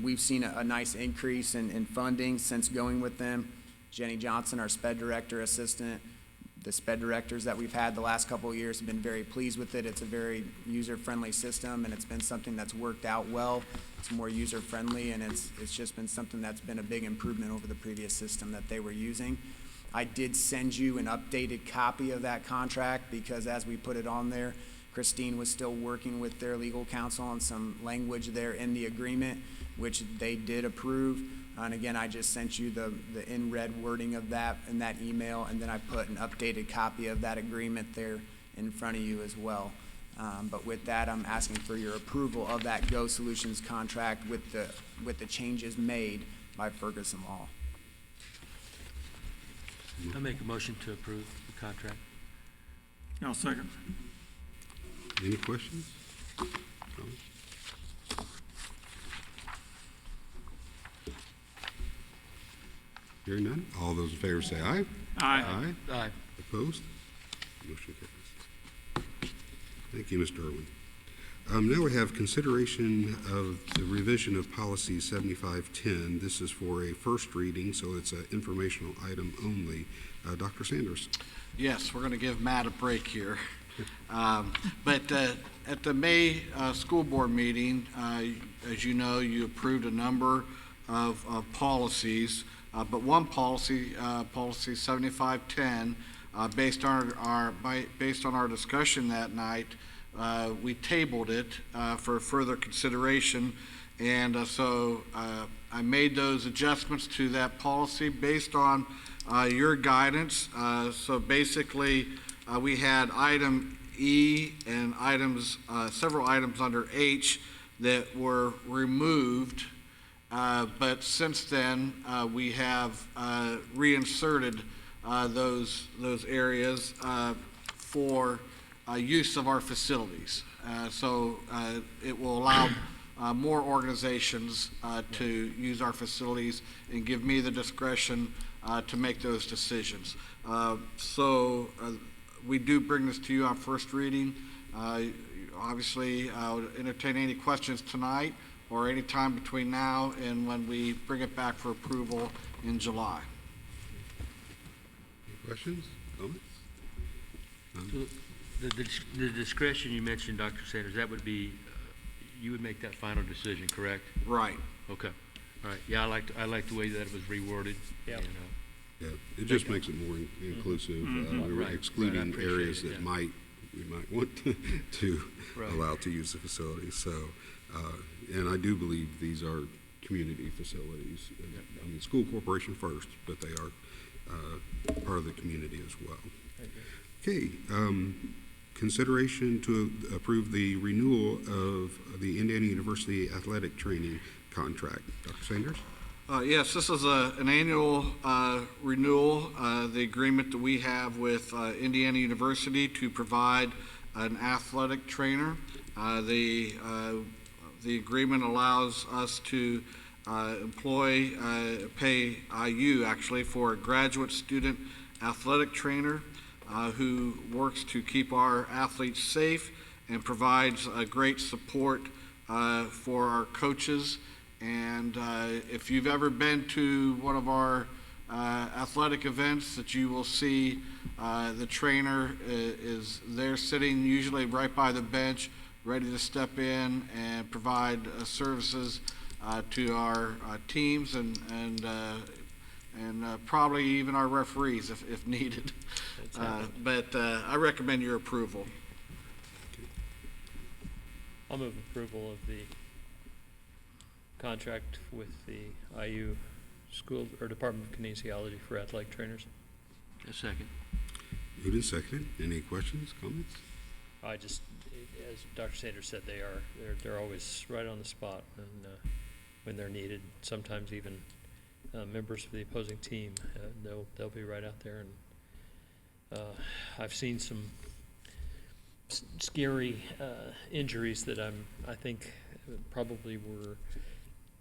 We've seen a nice increase in funding since going with them. Jenny Johnson, our SPED director assistant, the SPED directors that we've had the last couple of years have been very pleased with it. It's a very user-friendly system, and it's been something that's worked out well. It's more user-friendly, and it's just been something that's been a big improvement over the previous system that they were using. I did send you an updated copy of that contract because as we put it on there, Christine was still working with their legal counsel on some language there in the agreement, which they did approve. And again, I just sent you the in red wording of that in that email, and then I put an updated copy of that agreement there in front of you as well. But with that, I'm asking for your approval of that Go Solutions contract with the changes made by Ferguson Law. I'll make a motion to approve the contract. I'll second. Any questions? Comments? Hearing none, all those in favor say aye. Aye. Aye. Opposed? Motion carries. Thank you, Mr. Irwin. Now we have consideration of the revision of policy 7510. This is for a first reading, so it's an informational item only. Dr. Sanders. Yes, we're going to give Matt a break here. But at the May school board meeting, as you know, you approved a number of policies, but one policy, policy 7510, based on our discussion that night, we tabled it for further consideration, and so I made those adjustments to that policy based on your guidance. So basically, we had item E and several items under H that were removed, but since then we have reinserted those areas for use of our facilities. So it will allow more organizations to use our facilities and give me the discretion to make those decisions. We do bring this to you on first reading. Obviously, I would entertain any questions tonight or any time between now and when we bring it back for approval in July. Any questions, comments? The discretion you mentioned, Dr. Sanders, that would be, you would make that final decision, correct? Right. Okay. All right. Yeah, I like the way that it was reworded. Yeah. And, Yeah, it just makes it more inclusive. We were Right. excluding Right, I appreciate areas it, that yeah. we might want to Right. allow to use the facilities. So, and I do believe these are community facilities. I mean, school corporation first, but they are part of the community as well. Okay, consideration to approve the renewal of the Indiana University athletic training contract. Dr. Sanders? Yes, this is an annual renewal, the agreement that we have with Indiana University to provide an athletic trainer. The agreement allows us to pay IU actually for a graduate student athletic trainer who works to keep our athletes safe and provides great support for our coaches. And if you've ever been to one of our athletic events, that you will see the trainer is there sitting usually right by the bench, ready to step in and provide services to our teams and probably even our referees if needed. But I recommend your approval. I'll move approval of the contract with the IU School or Department of Kinesiology for athletic trainers. A second. Moved and seconded. Any questions, comments? I just, as Dr. Sanders said, they're always right on the spot when they're needed. Sometimes even members of the opposing team, they'll be right out there. And I've seen some scary injuries that I think probably were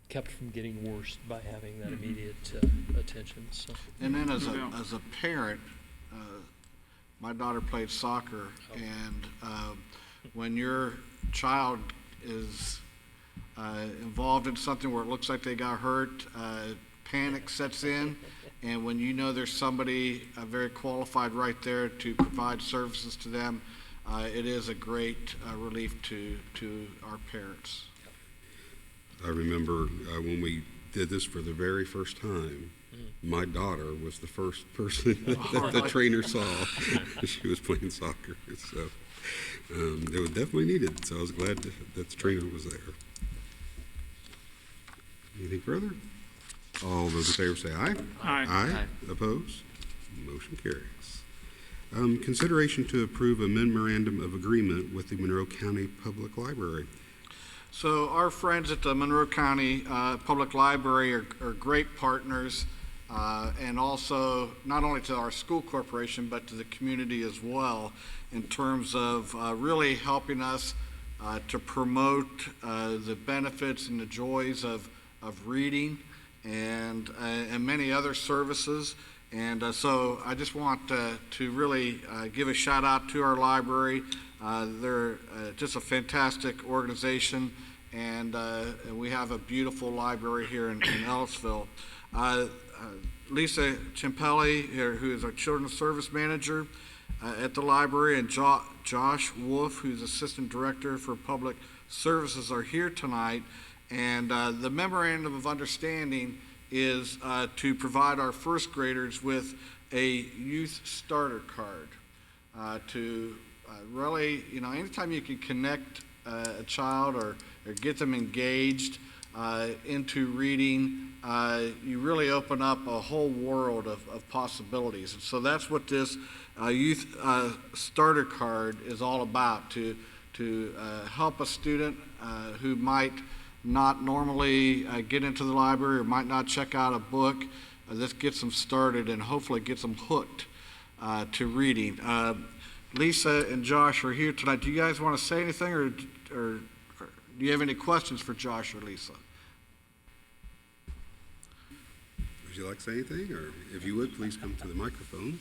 kept from getting worse by having that immediate attention. So. And then as a parent, my daughter played soccer, and when your child is involved in something where it looks like they got hurt, panic sets in, and when you know there's somebody very qualified right there to provide services to them, it is a great relief to our parents. I remember when we did this for the very first time, my daughter was the first person that the trainer saw. She was playing soccer, so it was definitely needed. So I was glad that the trainer was there. Anything further? All those in favor say aye. Aye. Aye. Opposed? Motion carries. Consideration to approve a memorandum of agreement with the Monroe County Public Library. So our friends at the Monroe County Public Library are great partners, and also not only to our school corporation but to the community as well, in terms of really helping us to promote the benefits and the joys of reading and many other services. And so I just want to really give a shout out to our library. They're just a fantastic organization, and we have a beautiful library here in Ellisville. Lisa Cimpelli, who is our Children's Service Manager at the library, and Josh Wolf, who's Assistant Director for Public Services, are here tonight. And the Memorandum of Understanding is to provide our first graders with a youth starter card to really, anytime you can connect a child or get them engaged into reading, you really open up a whole world of possibilities. And so that's what this youth starter card is all about, to help a student who might not normally get into the library or might not check out a book. This gets them started and hopefully gets them hooked to reading. Lisa and Josh are here tonight. Do you guys want to say anything, or do you have any questions for Josh or Lisa? Would you like to say anything? Or if you would, please come to the microphone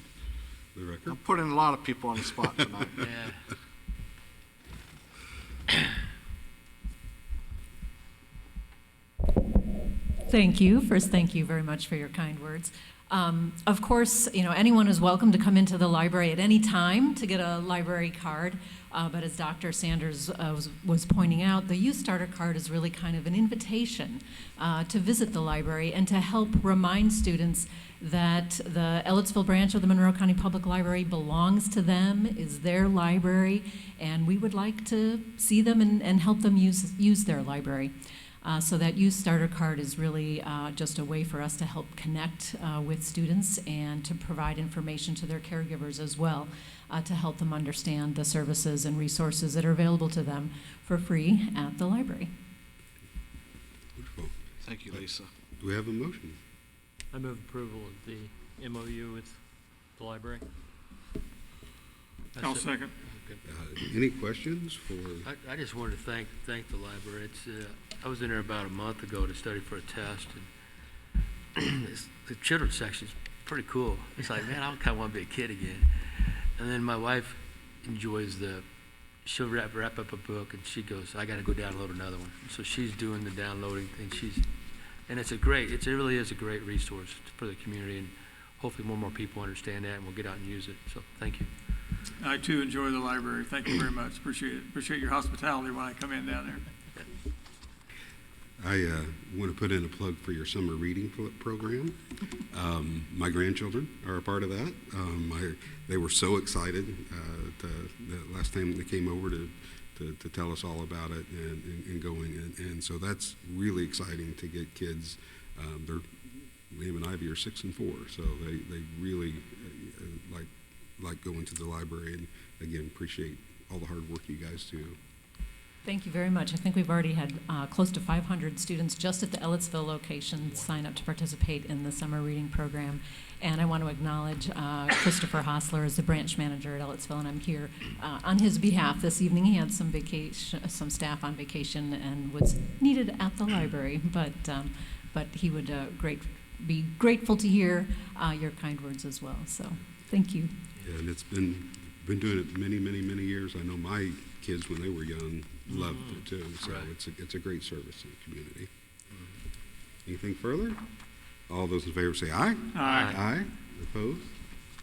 for the record. I'm putting a lot of people on the spot tonight. Yeah. Thank you. First, thank you very much for your kind words. Of course, anyone is welcome to come into the library at any time to get a library card. But as Dr. Sanders was pointing out, the Youth Starter Card is really kind of an invitation to visit the library and to help remind students that the Ellettsville branch of the Monroe County Public Library belongs to them, is their library, and we would like to see them and help them use their library. So that Youth Starter Card is really just a way for us to help connect with students and to provide information to their caregivers as well, to help them understand the services and resources that are available to them for free at the library. Wonderful. Thank you, Lisa. Do we have a motion? I move approval of the MOU with the library. I'll second. Any questions for? I just wanted to thank the library. It's I was in there about a month ago to study for a test, and the children's section is pretty cool. It's like, man, I kind of want to be a kid again. And then my wife enjoys she'll wrap up a book, and she goes, I got to go download another one. So she's doing the downloading thing. And it really is a great resource for the community, and hopefully more and more people understand that, and we'll get out and use it. So thank you. I too enjoy the library. Thank you very much. Appreciate it. Appreciate your hospitality when I come in down there. I want to put in a plug for your summer reading program. My grandchildren are a part of that. They were so excited the last time they came over to tell us all about it and going. And so that's really exciting to get kids. Liam and Ivy are 6 and 4, so they really like going to the library. And again, appreciate all the hard work you guys do. Thank you very much. I think we've already had close to 500 students just at the Ellettsville location sign up to participate in the summer reading program. And I want to acknowledge Christopher Hostler as the branch manager at Ellettsville, and I'm here on his behalf this evening. He had some staff on vacation and was needed at the library, but he would be grateful to hear your kind words as well. So thank you. Yeah, and it's been doing it many, many, many years. I know my kids when they were young loved it too. So Right. it's a great service to the community. Anything further? All those in favor say aye. Aye. Aye. Opposed?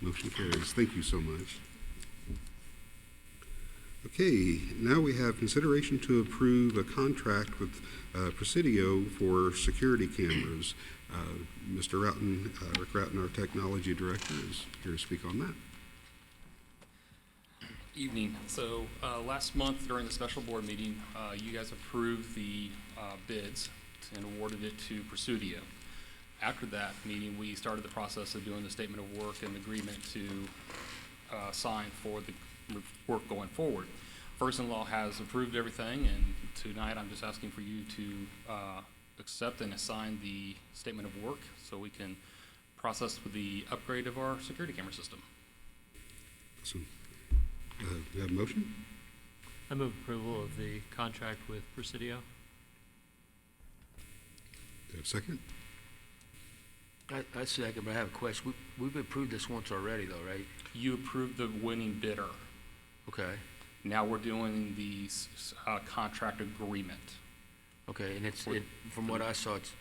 Motion carries. Thank you so much. Okay, now we have consideration to approve a contract with Presidio for security cameras. Mr. Roughton, Rick Roughton, our technology director, is here to speak on that. Evening. So last month during the special board meeting, you guys approved the bids and awarded it to Presidio. After that meeting, we started the process of doing the statement of work and agreement to sign for the work going forward. First-in-law has approved everything, and tonight I'm just asking for you to accept and assign the statement of work so we can process with the upgrade of our security camera system. Awesome. Do you have a motion? I move approval of the contract with Presidio. Do you have a second? I second, but I have a question. We've approved this once already, though, right? You approved the winning bidder. Okay. Now we're doing the contract agreement. Okay, and from what I saw, it's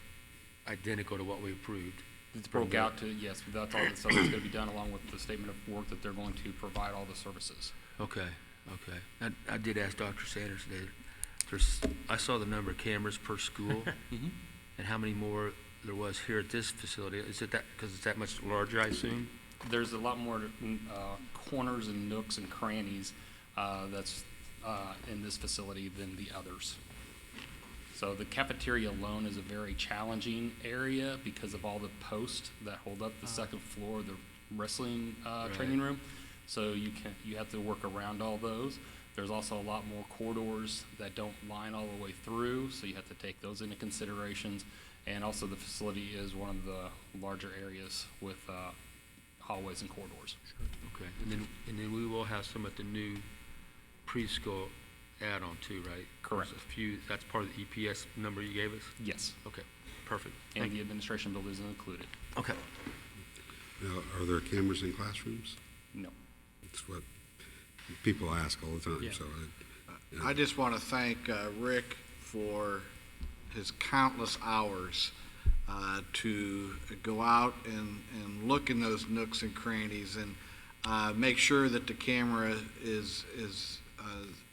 identical to what we approved. It's broke out to, yes, that's all the stuff that's going to be done along with the statement of work that they're going to provide all the services. Okay. I did ask Dr. Sanders today. I saw the number of cameras per school and how many more there was here at this facility. Is it that because it's that much larger, I assume? There's a lot more corners and nooks and crannies that's in this facility than the others. So the cafeteria alone is a very challenging area because of all the posts that hold up the second floor of the wrestling training room. So you have to work around all those. There's also a lot more corridors that don't line all the way through, so you have to take those into considerations. And also the facility is one of the larger areas with hallways and corridors. Okay, and then we will have some at the new preschool add-on too, right? Correct. There's a few, that's part of the EPS number you gave us? Yes. Okay, perfect. And Thank the you. administration building is included. Okay. Now, are there cameras in classrooms? No. It's what people ask all the time, Yeah. so. I just want to thank Rick for his countless hours to go out and look in those nooks and crannies and make sure that the camera is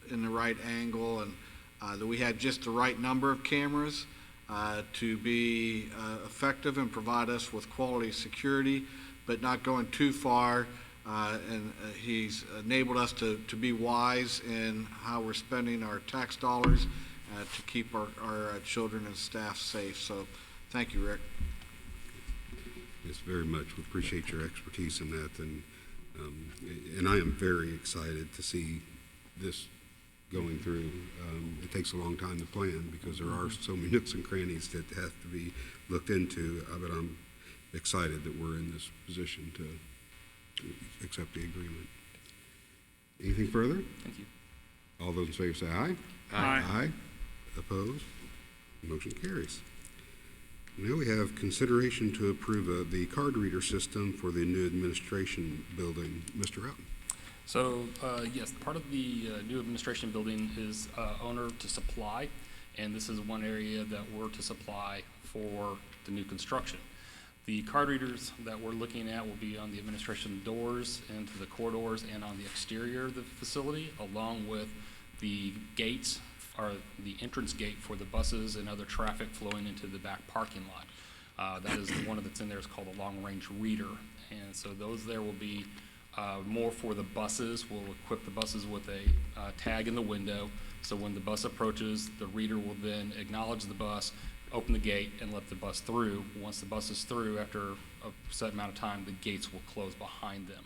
in the right angle, and that we had just the right number of cameras to be effective and provide us with quality security, but not going too far. And he's enabled us to be wise in how we're spending our tax dollars to keep our children and staff safe. So thank you, Rick. Yes, very much. We appreciate your expertise in that, and I am very excited to see this going through. It takes a long time to plan because there are so many nooks and crannies that have to be looked into, but I'm excited that we're in this position to accept the agreement. Anything further? Thank you. All those in favor say aye. Aye. Aye. Opposed? Motion carries. Now we have consideration to approve the card reader system for the new administration building. Mr. Houghton. So, yes, part of the new administration building is owner to supply, and this is one area that we're to supply for the new construction. The card readers that we're looking at will be on the administration doors, into the corridors, and on the exterior of the facility, along with the gates, or the entrance gate for the buses and other traffic flowing into the back parking lot. That is the one that's in there is called a long-range reader, and so those there will be more for the buses. We'll equip the buses with a tag in the window, so when the bus approaches, the reader will then acknowledge the bus, open the gate, and let the bus through. Once the bus is through, after a set amount of time, the gates will close behind them.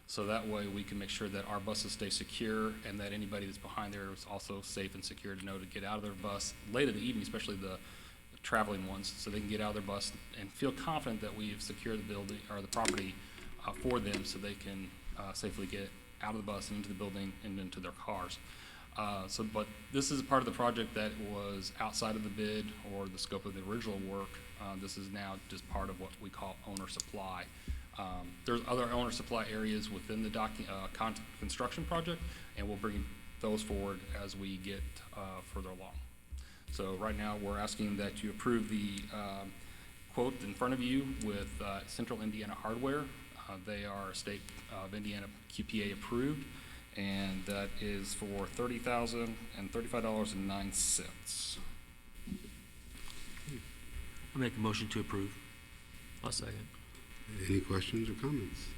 So that way we can make sure that our buses stay secure and that anybody that's behind there is also safe and secure to know to get out of their bus late in the evening, especially the traveling ones, so they can get out of their bus and feel confident that we've secured the building or the property for them, so they can safely get out of the bus and into the building and into their cars. But this is part of the project that was outside of the bid or the scope of the original work. This is now just part of what we call owner supply. There's other owner supply areas within the construction project, and we'll bring those forward as we get further along. So right now we're asking that you approve the quote in front of you with Central Indiana Hardware. They are state of Indiana QPA approved, and that is for $30,035.09. I'll make a motion to approve. I'll second. Any questions or comments?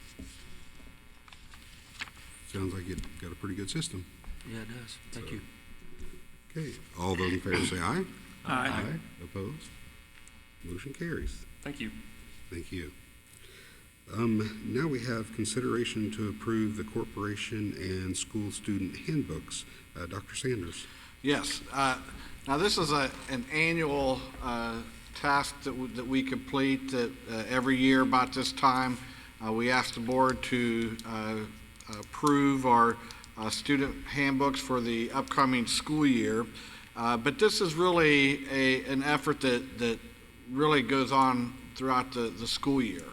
Sounds like it got a pretty good system. Yeah, it does. Thank you. Okay, all those in favor say aye. Aye. Opposed? Motion carries. Thank you. Thank you. Now we have consideration to approve the corporation and school student handbooks. Dr. Sanders. Yes. Now this is an annual task that we complete that every year about this time. We ask the board to approve our student handbooks for the upcoming school year. But this is really an effort that really goes on throughout the school year.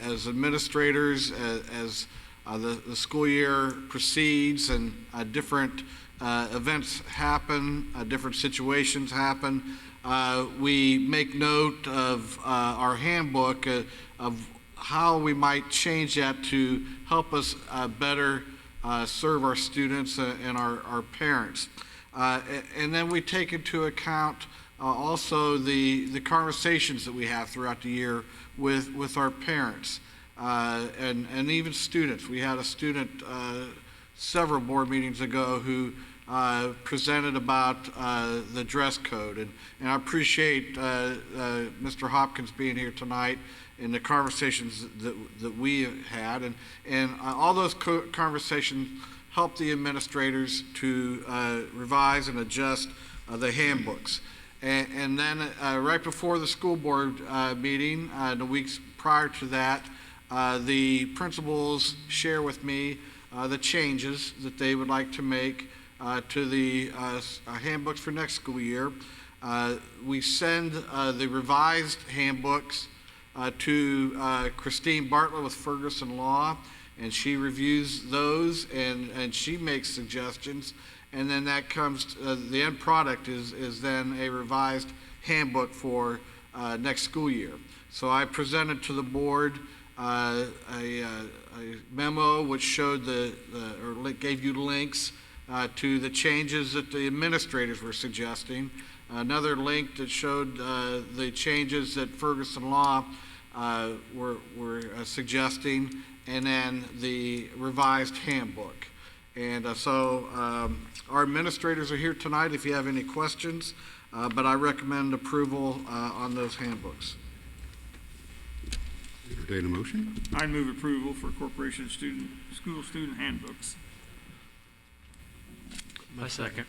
As administrators, as the school year proceeds and different events happen, different situations happen, we make note of our handbook of how we might change that to help us better serve our students and our parents. And then we take into account also the conversations that we have throughout the year with our parents and even students. We had a student several board meetings ago who presented about the dress code. And I appreciate Mr. Hopkins being here tonight and the conversations that we had. And all those conversations help the administrators to revise and adjust the handbooks. And then right before the school board meeting, the weeks prior to that, the principals share with me the changes that they would like to make to the handbooks for next school year. We send the revised handbooks to Christine Bartlett with Ferguson Law, and she reviews those and she makes suggestions. And then that comes, the end product is then a revised handbook for next school year. So I presented to the board a memo which showed or gave you links to the changes that the administrators were suggesting. Another link that showed the changes that Ferguson Law were suggesting, and then the revised handbook. And so our administrators are here tonight if you have any questions, but I recommend approval on those handbooks. Entertain a motion? I move approval for corporation school student handbooks. My second.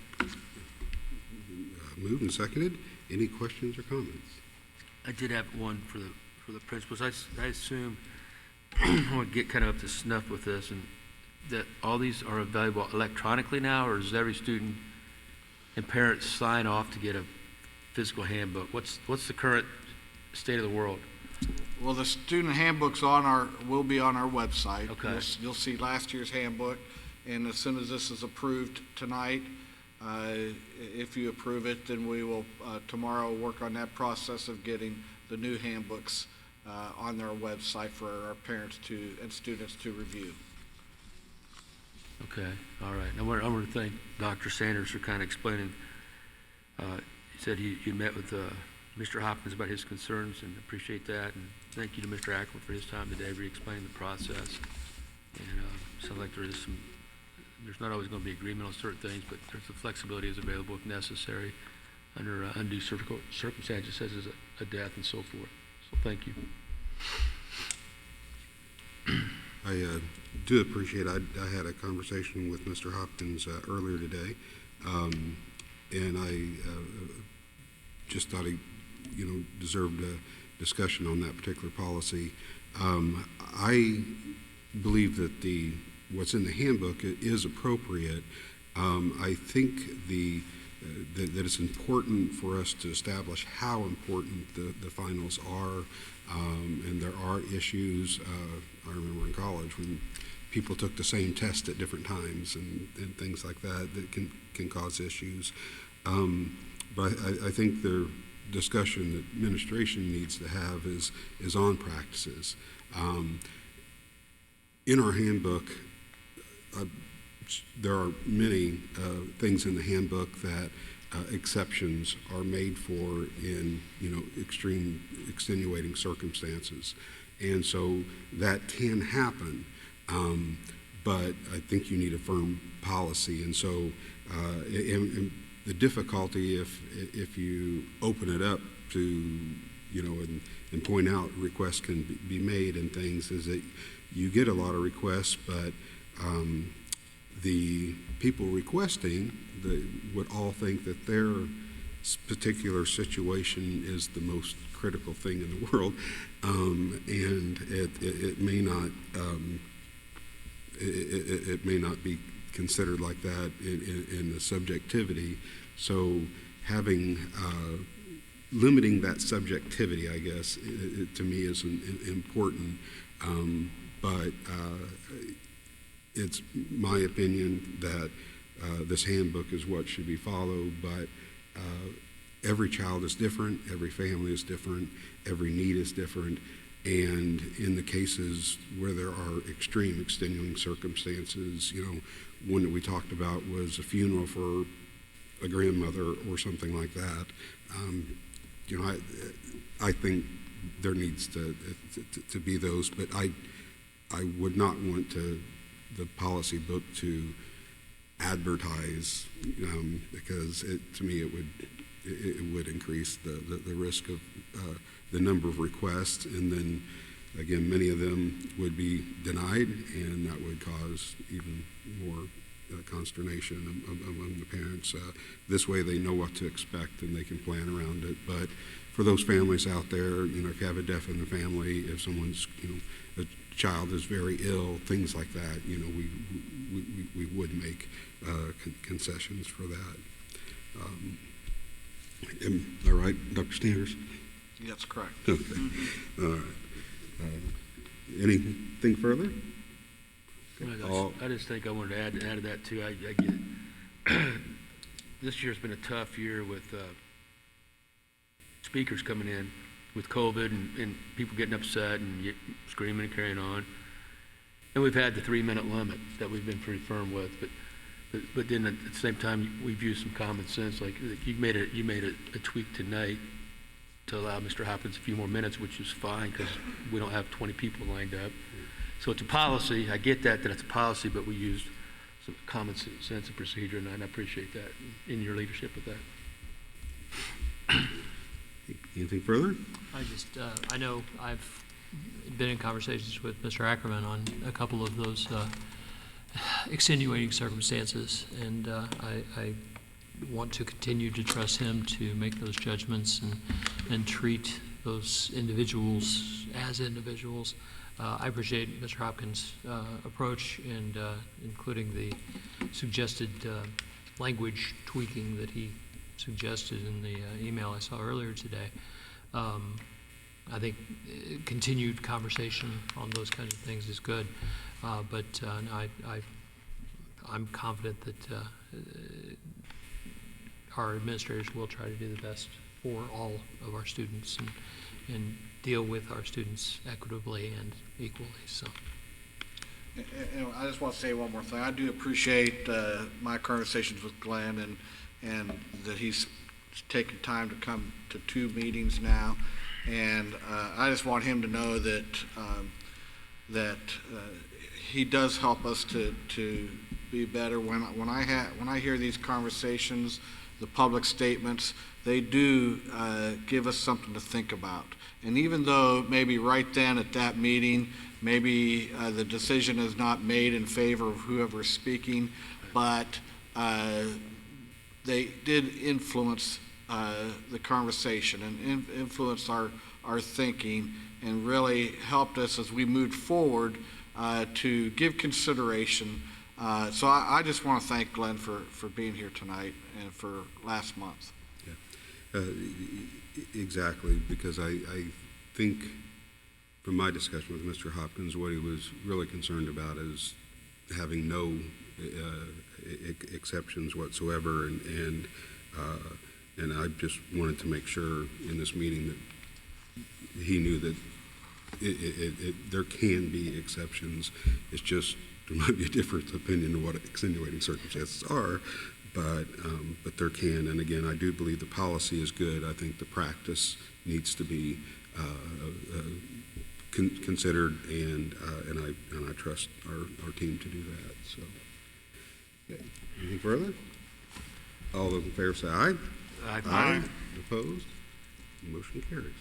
Moved and seconded. Any questions or comments? I did have one for the principals. I assume I want to get kind of up to snuff with this, and that all these are available electronically now, or does every student and parent sign off to get a physical handbook? What's the current state of the world? Well, the student handbooks will be on our website. Okay. You'll see last year's handbook, and as soon as this is approved tonight, if you approve it, then we will tomorrow work on that process of getting the new handbooks on their website for our parents and students to review. Okay, all right. I want to thank Dr. Sanders for kind of explaining. He said you met with Mr. Hopkins about his concerns, and appreciate that. And thank you to Mr. Ackerman for his time today, re-explaining the process. And sounds like there's not always going to be agreement on certain things, but there's the flexibility is available if necessary under undue circumstances, such as a death and so forth. So thank you. I do appreciate I had a conversation with Mr. Hopkins earlier today, and I just thought he deserved a discussion on that particular policy. I believe that what's in the handbook is appropriate. I think that it's important for us to establish how important the finals are, and there are issues. I remember in college when people took the same test at different times and things like that can cause issues. But I think the discussion that administration needs to have is on practices. In our handbook, there are many things in the handbook that exceptions are made for in extreme extenuating circumstances, and so that can happen. But I think you need a firm policy, and so and the difficulty if you open it up to and point out requests can be made and things is that you get a lot of requests, but the people requesting would all think that their particular situation is the most critical thing in the world, and it may not it may not be considered like that in the subjectivity. So having limiting that subjectivity, I guess, to me is important. But it's my opinion that this handbook is what should be followed, but every child is different, every family is different, every need is different, and in the cases where there are extreme extenuating circumstances, one that we talked about was a funeral for a grandmother or something like that. I think there needs to be those, but I would not want the policy book to advertise, because to me it would increase the risk of the number of requests, and then again many of them would be denied, and that would cause even more consternation among the parents. This way they know what to expect and they can plan around it. But for those families out there, if you have a deaf in the family, if someone's, a child is very ill, things like that, we would make concessions for that. All right, Dr. Sanders? That's correct. Okay. All right. Anything further? I just think I wanted to add to that too. I get this year's been a tough year with speakers coming in with COVID and people getting upset and screaming and carrying on. And we've had the 3-minute limit that we've been pretty firm with, but then at the same time we've used some common sense. Like you made a tweak tonight to allow Mr. Hopkins a few more minutes, which is fine because we don't have 20 people lined up. So it's a policy. I get that it's a policy, but we used some common sense and procedure, and I appreciate that in your leadership of that. Anything further? I know I've been in conversations with Mr. Ackerman on a couple of those extenuating circumstances, and I want to continue to trust him to make those judgments and treat those individuals as individuals. I appreciate Mr. Hopkins' approach and including the suggested language tweaking that he suggested in the email I saw earlier today. I think continued conversation on those kinds of things is good, but I'm confident that our administrators will try to do the best for all of our students and deal with our students equitably and equally. So, I just want to say one more thing. I do appreciate my conversations with Glenn and that he's taken time to come to 2 meetings now, and I just want him to know that he does help us to be better. When I hear these conversations, the public statements, they do give us something to think about. And even though maybe right then at that meeting, maybe the decision is not made in favor of whoever's speaking, but they did influence the conversation and influence our thinking and really helped us as we moved forward to give consideration. So I just want to thank Glenn for being here tonight and for last month. Yeah. Exactly, because I think from my discussion with Mr. Hopkins, what he was really concerned about is having no exceptions whatsoever, and I just wanted to make sure in this meeting that he knew that there can be exceptions. It's just there might be a different opinion of what extenuating circumstances are, but there can. And again, I do believe the policy is good. I think the practice needs to be considered, and I trust our team to do that. So, okay. Anything further? All those in favor say aye. Aye. Opposed? Motion carries.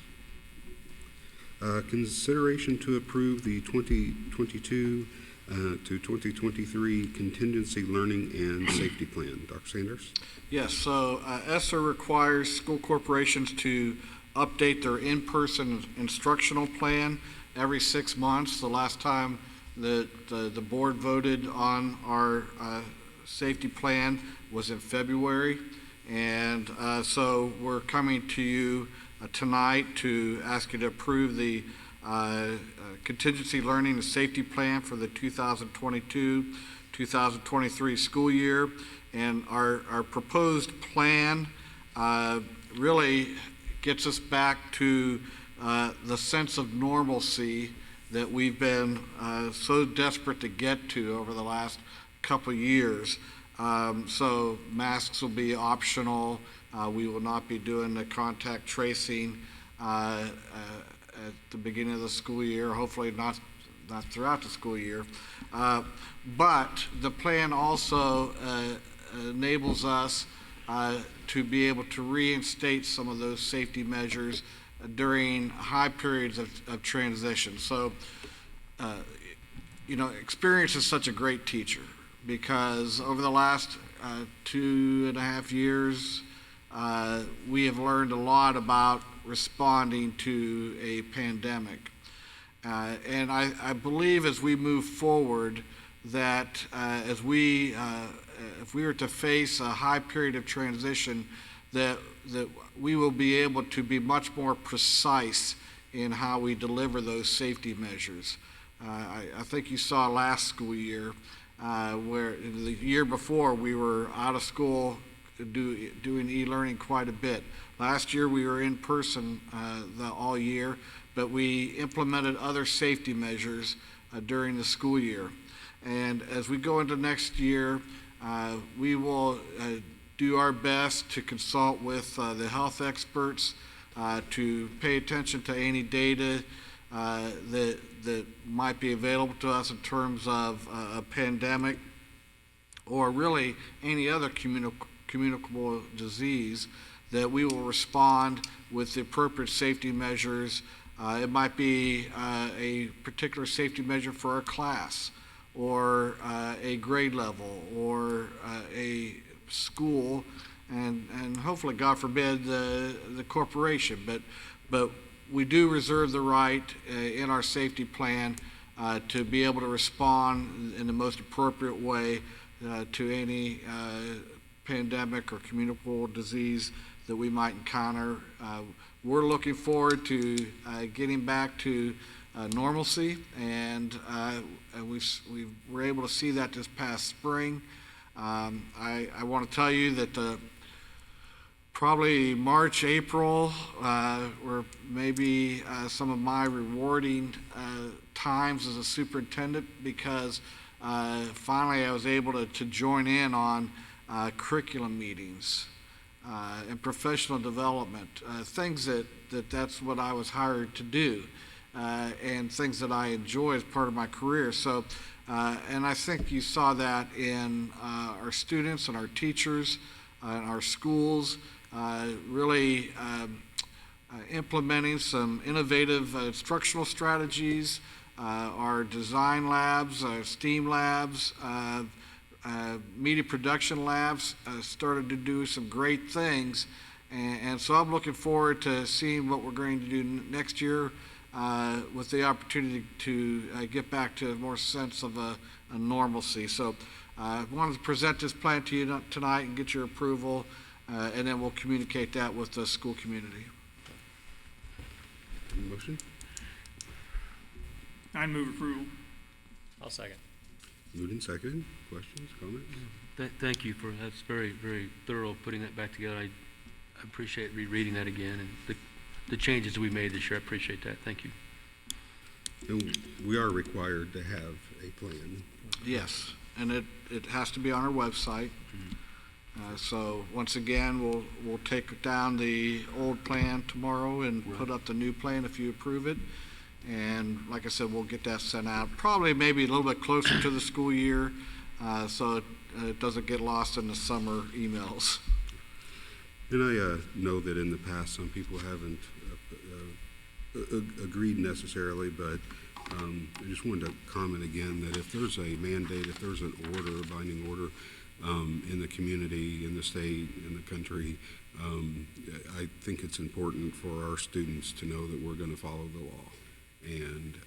Consideration to approve the 2022 to 2023 Contingency Learning and Safety Plan. Dr. Sanders? Yes, so ESSER requires school corporations to update their in-person instructional plan every 6 months. The last time that the board voted on our safety plan was in February. And so we're coming to you tonight to ask you to approve the contingency learning and safety plan for the 2022-2023 school year. And our proposed plan really gets us back to the sense of normalcy that we've been so desperate to get to over the last couple years. So masks will be optional. We will not be doing the contact tracing at the beginning of the school year. Hopefully not not throughout the school year. But the plan also enables us to be able to reinstate some of those safety measures during high periods of transition. So, experience is such a great teacher, because over the last 2.5 years, we have learned a lot about responding to a pandemic. And I believe as we move forward that if we were to face a high period of transition, that we will be able to be much more precise in how we deliver those safety measures. I think you saw last school year where the year before we were out of school doing e-learning quite a bit. Last year we were in person all year, but we implemented other safety measures during the school year. And as we go into next year, we will do our best to consult with the health experts to pay attention to any data that might be available to us in terms of a pandemic or really any other communicable disease, that we will respond with the appropriate safety measures. It might be a particular safety measure for a class or a grade level or a school, and hopefully, God forbid, the corporation. But we do reserve the right in our safety plan to be able to respond in the most appropriate way to any pandemic or communicable disease that we might encounter. We're looking forward to getting back to normalcy, and we were able to see that this past spring. I want to tell you that probably March, April were maybe some of my rewarding times as a superintendent, because finally I was able to join in on curriculum meetings and professional development, things that's what I was hired to do, and things that I enjoy as part of my career. So, and I think you saw that in our students and our teachers and our schools, really implementing some innovative instructional strategies. Our design labs, our STEAM labs, media production labs started to do some great things, and so I'm looking forward to seeing what we're going to do next year with the opportunity to get back to a more sense of a normalcy. So I wanted to present this plan to you tonight and get your approval, and then we'll communicate that with the school community. Motion? I move approval. I'll second. Moved and seconded. Questions, comments? Thank you for, that's very, very thorough putting that back together. I appreciate rereading that again, and the changes we made this year. I appreciate that. Thank you. And we are required to have a plan. Yes, and it has to be on our website. So once again, we'll take down the old plan tomorrow and put up the new plan if you approve it. And like I said, we'll get that sent out probably maybe a little bit closer to the school year, so it doesn't get lost in the summer emails. And I know that in the past some people haven't agreed necessarily, but I just wanted to comment again that if there's a mandate, if there's an order, a binding order in the community, in the state, in the country, I think it's important for our students to know that we're going to follow the law and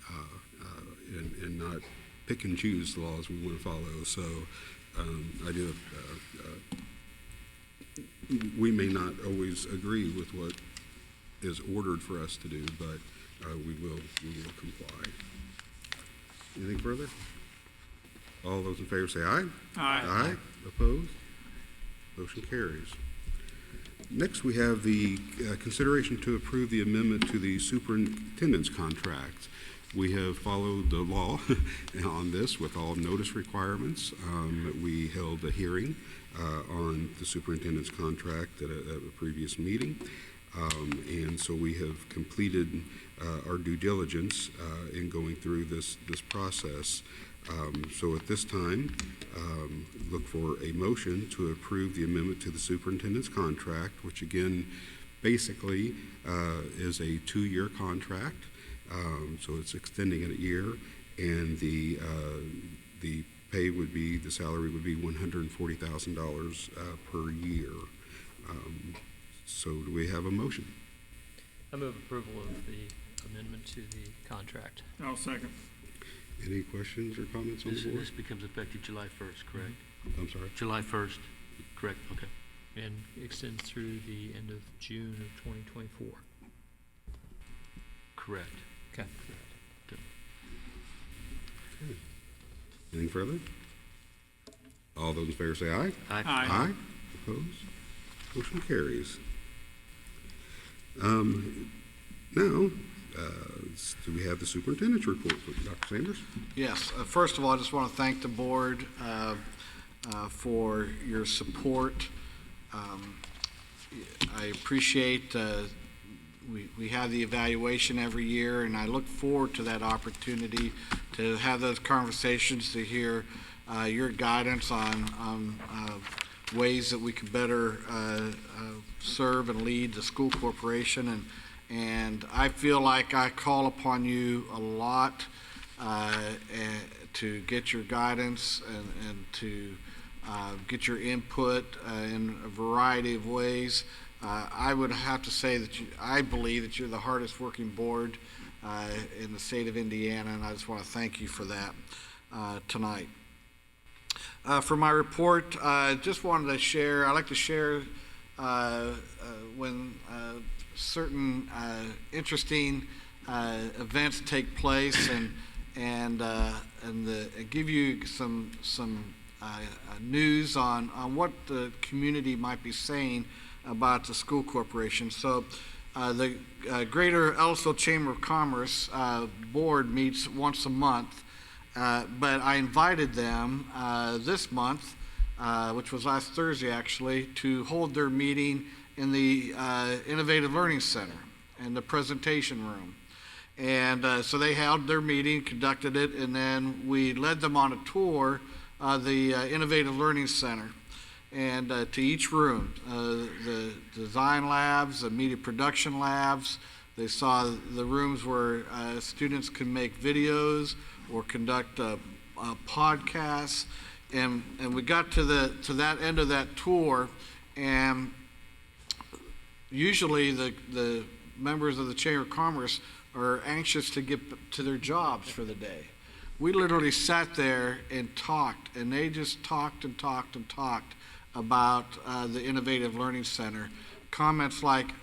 not pick and choose the laws we want to follow. So I do. We may not always agree with what is ordered for us to do, but we will comply. Anything further? All those in favor say aye. Aye. Aye. Opposed? Motion carries. Next, we have the consideration to approve the amendment to the superintendent's contract. We have followed the law on this with all notice requirements. We held a hearing on the superintendent's contract at a previous meeting. And so we have completed our due diligence in going through this process. So at this time, look for a motion to approve the amendment to the superintendent's contract, which again, basically is a 2-year contract. So it's extending it a year, and the pay would be, the salary would be $140,000 per year. So do we have a motion? I move approval of the amendment to the contract. I'll second. Any questions or comments on the board? This becomes effective July 1st, correct? I'm sorry? July 1st, correct, okay. And extends through the end of June of 2024. Correct. Okay. Anything further? All those in favor say aye. Aye. Aye. Opposed? Motion carries. Now, do we have the superintendent's report, Dr. Sanders? Yes. First of all, I just want to thank the board for your support. I appreciate we have the evaluation every year, and I look forward to that opportunity to have those conversations, to hear your guidance on ways that we can better serve and lead the school corporation. And I feel like I call upon you a lot to get your guidance and to get your input in a variety of ways. I would have to say that I believe that you're the hardest working board in the state of Indiana, and I just want to thank you for that tonight. For my report, I just wanted to share, I like to share when certain interesting events take place and give you some news on what the community might be saying about the school corporation. So the Greater Ellisville Chamber of Commerce board meets once a month, but I invited them this month, which was last Thursday actually, to hold their meeting in the Innovative Learning Center in the presentation room. And so they held their meeting, conducted it, and then we led them on a tour of the Innovative Learning Center and to each room, the design labs, the media production labs. They saw the rooms where students can make videos or conduct podcasts, and we got to that end of that tour, and usually the members of the Chamber of Commerce are anxious to get to their jobs for the day. We literally sat there and talked, and they just talked and talked and talked about the Innovative Learning Center. Comments like,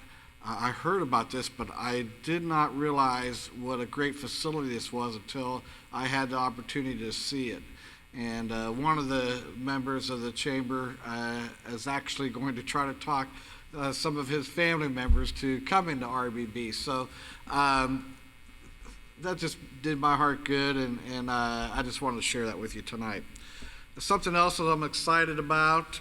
I heard about this, but I did not realize what a great facility this was until I had the opportunity to see it. And one of the members of the chamber is actually going to try to talk some of his family members to come into RBB. So that just did my heart good, and I just wanted to share that with you tonight. Something else that I'm excited about,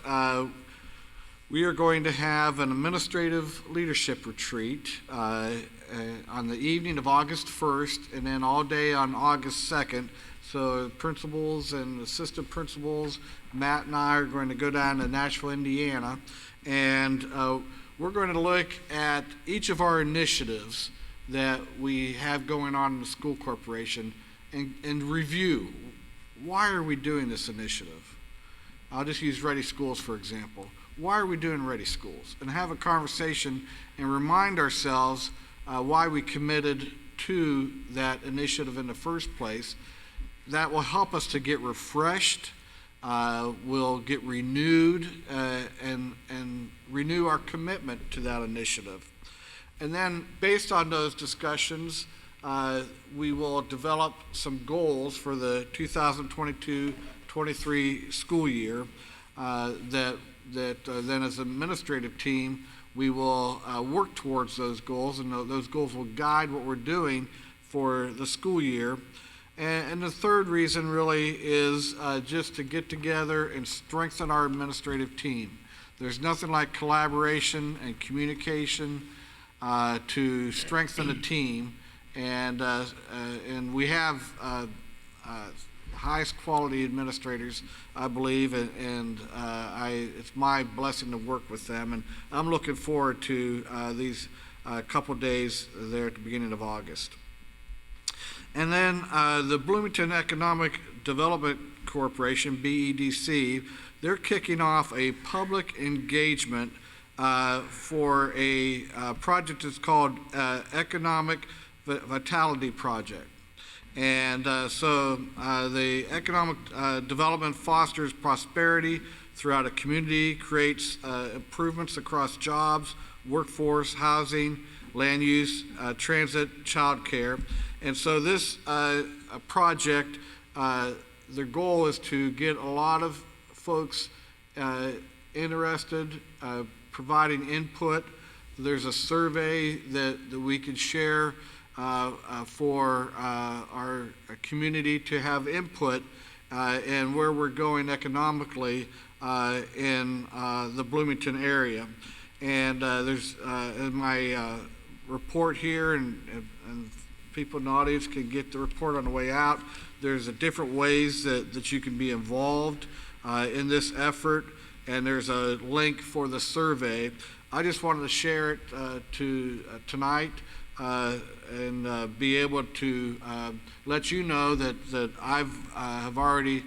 we are going to have an administrative leadership retreat on the evening of August 1st and then all day on August 2nd. So principals and assistant principals, Matt and I are going to go down to Nashville, Indiana, and we're going to look at each of our initiatives that we have going on in the school corporation and review, why are we doing this initiative? I'll just use Ready Schools for example. Why are we doing Ready Schools? And have a conversation and remind ourselves why we committed to that initiative in the first place. That will help us to get refreshed, we'll get renewed, and renew our commitment to that initiative. And then based on those discussions, we will develop some goals for the 2022-23 school year that then as an administrative team, we will work towards those goals, and those goals will guide what we're doing for the school year. And the third reason really is just to get together and strengthen our administrative team. There's nothing like collaboration and communication to strengthen the team, and we have highest quality administrators, I believe, and it's my blessing to work with them, and I'm looking forward to these couple days there at the beginning of August. And then the Bloomington Economic Development Corporation, BEDC, they're kicking off a public engagement for a project that's called Economic Vitality Project. And so the economic development fosters prosperity throughout a community, creates improvements across jobs, workforce, housing, land use, transit, child care. And so this project, their goal is to get a lot of folks interested, providing input. There's a survey that we can share for our community to have input and where we're going economically in the Bloomington area. And there's in my report here, and people in the audience can get the report on the way out. There's different ways that you can be involved in this effort, and there's a link for the survey. I just wanted to share it tonight and be able to let you know that have already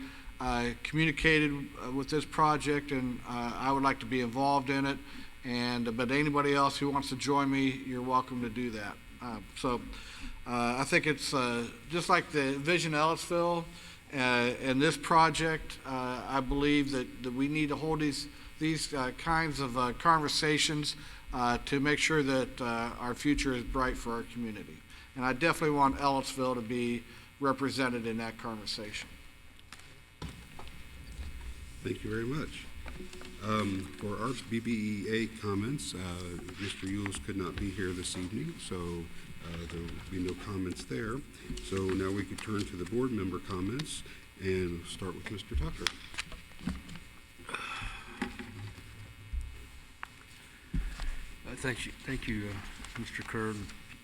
communicated with this project, and I would like to be involved in it. But anybody else who wants to join me, you're welcome to do that. I think it's just like the Vision Ellisville and this project. I believe that we need to hold these kinds of conversations to make sure that our future is bright for our community. And I definitely want Ellisville to be represented in that conversation. Thank you very much. For Arts BBEA comments, Mr. Yules could not be here this evening, so there will be no comments there. So now we could turn to the board member comments and start with Mr. Tucker. Thank you, Mr. Kerr,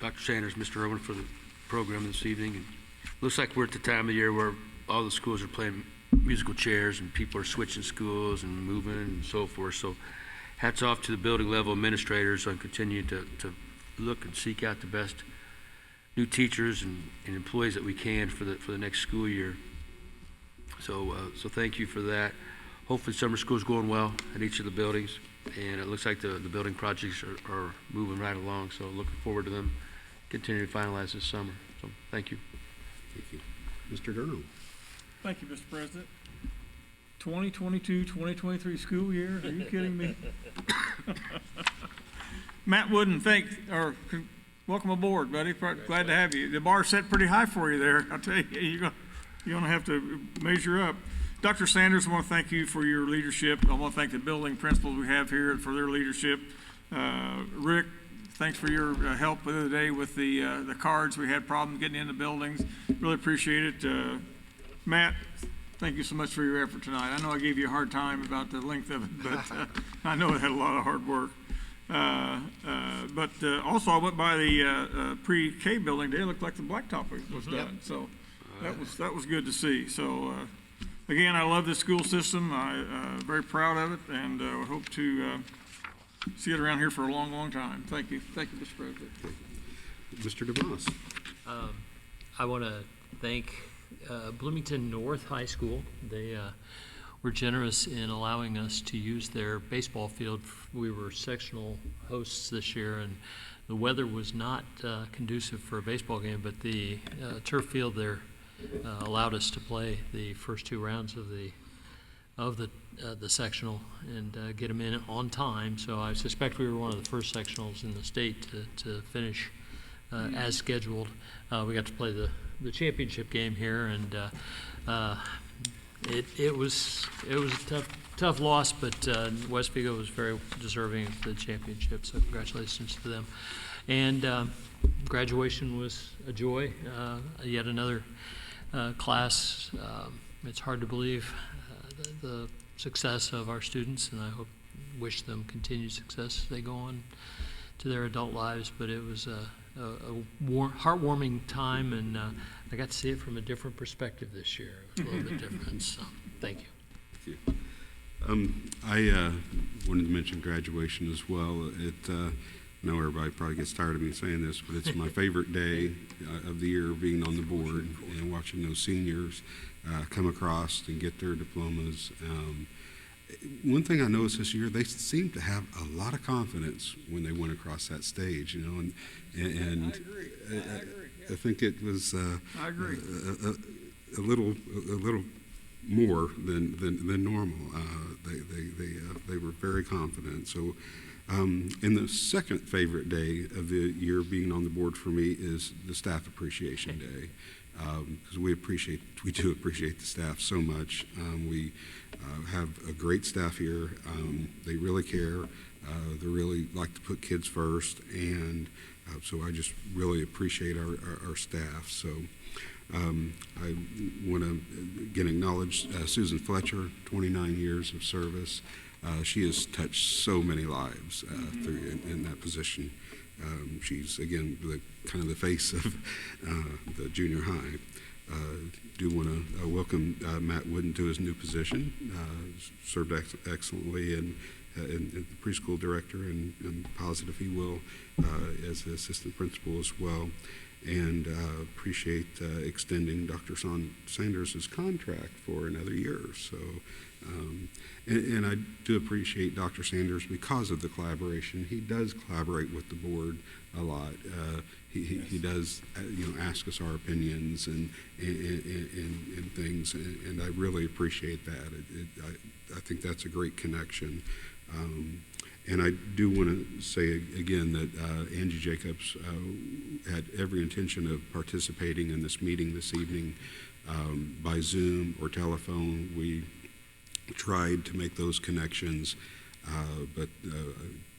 Dr. Sanders, Mr. Irwin, for the program this evening. And looks like we're at the time of the year where all the schools are playing musical chairs and people are switching schools and moving and so forth. So hats off to the building level administrators on continuing to look and seek out the best new teachers and employees that we can for the next school year. So thank you for that. Hopefully summer school's going well at each of the buildings, and it looks like the building projects are moving right along, so looking forward to them continuing to finalize this summer. So thank you. Thank you. Mr. Durham. Thank you, Mr. President. 2022-2023 school year? Are you kidding me? Matt Wooden, welcome aboard, buddy. Glad to have you. The bar's set pretty high for you there. I'll tell you, you're going to have to measure up. Dr. Sanders, I want to thank you for your leadership. I want to thank the building principals we have here for their leadership. Rick, thanks for your help the other day with the cards. We had problems getting in the buildings. Really appreciate it. Matt, thank you so much for your effort tonight. I know I gave you a hard time about the length of it, but I know it had a lot of hard work. But also I went by the pre-K building today. It looked like the blacktop was done. So that was good to see. So again, I love this school system. I'm very proud of it, and hope to see it around here for a long, long time. Thank you. Thank you, Mr. President. Mr. DeVos. I want to thank Bloomington North High School. They were generous in allowing us to use their baseball field. We were sectional hosts this year, and the weather was not conducive for a baseball game, but the turf field there allowed us to play the first two rounds of the sectional and get them in on time. So I suspect we were one of the first sectionals in the state to finish as scheduled. We got to play the championship game here, and it was a tough loss, but West Vigo was very deserving of the championship, so congratulations to them. And graduation was a joy. Yet another class. It's hard to believe the success of our students, and I wish them continued success as they go on to their adult lives, but it was a heartwarming time, and I got to see it from a different perspective this year. It was a little bit different, so thank you. I wanted to mention graduation as well. I know everybody probably gets tired of me saying this, but it's my favorite day of the year, being on the board and watching those seniors come across and get their diplomas. One thing I noticed this year, they seemed to have a lot of confidence when they went across that stage, you know, and I agree. I think it was I agree. a little more than normal. They were very confident. So, and the second favorite day of the year being on the board for me is the Staff Appreciation Day, because we do appreciate the staff so much. We have a great staff here. They really care. They really like to put kids first, and so I just really appreciate our staff. So I want to again acknowledge Susan Fletcher, 29 years of service. She has touched so many lives in that position. She's again kind of the face of the junior high. Do want to welcome Matt Wooden to his new position. Served excellently in the preschool director, and I'm positive he will as the assistant principal as well. And appreciate extending Dr. Sanders' contract for another year. So, and I do appreciate Dr. Sanders because of the collaboration. He does collaborate with the board a lot. He does, ask us our opinions and things, and I really appreciate that. I think that's a great connection. And I do want to say again that Angie Jacobs had every intention of participating in this meeting this evening by Zoom or telephone. We tried to make those connections, but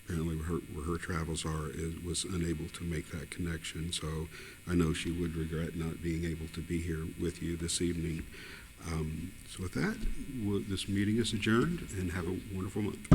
apparently where her travels was unable to make that connection. So I know she would regret not being able to be here with you this evening. So with that, this meeting is adjourned, and have a wonderful month.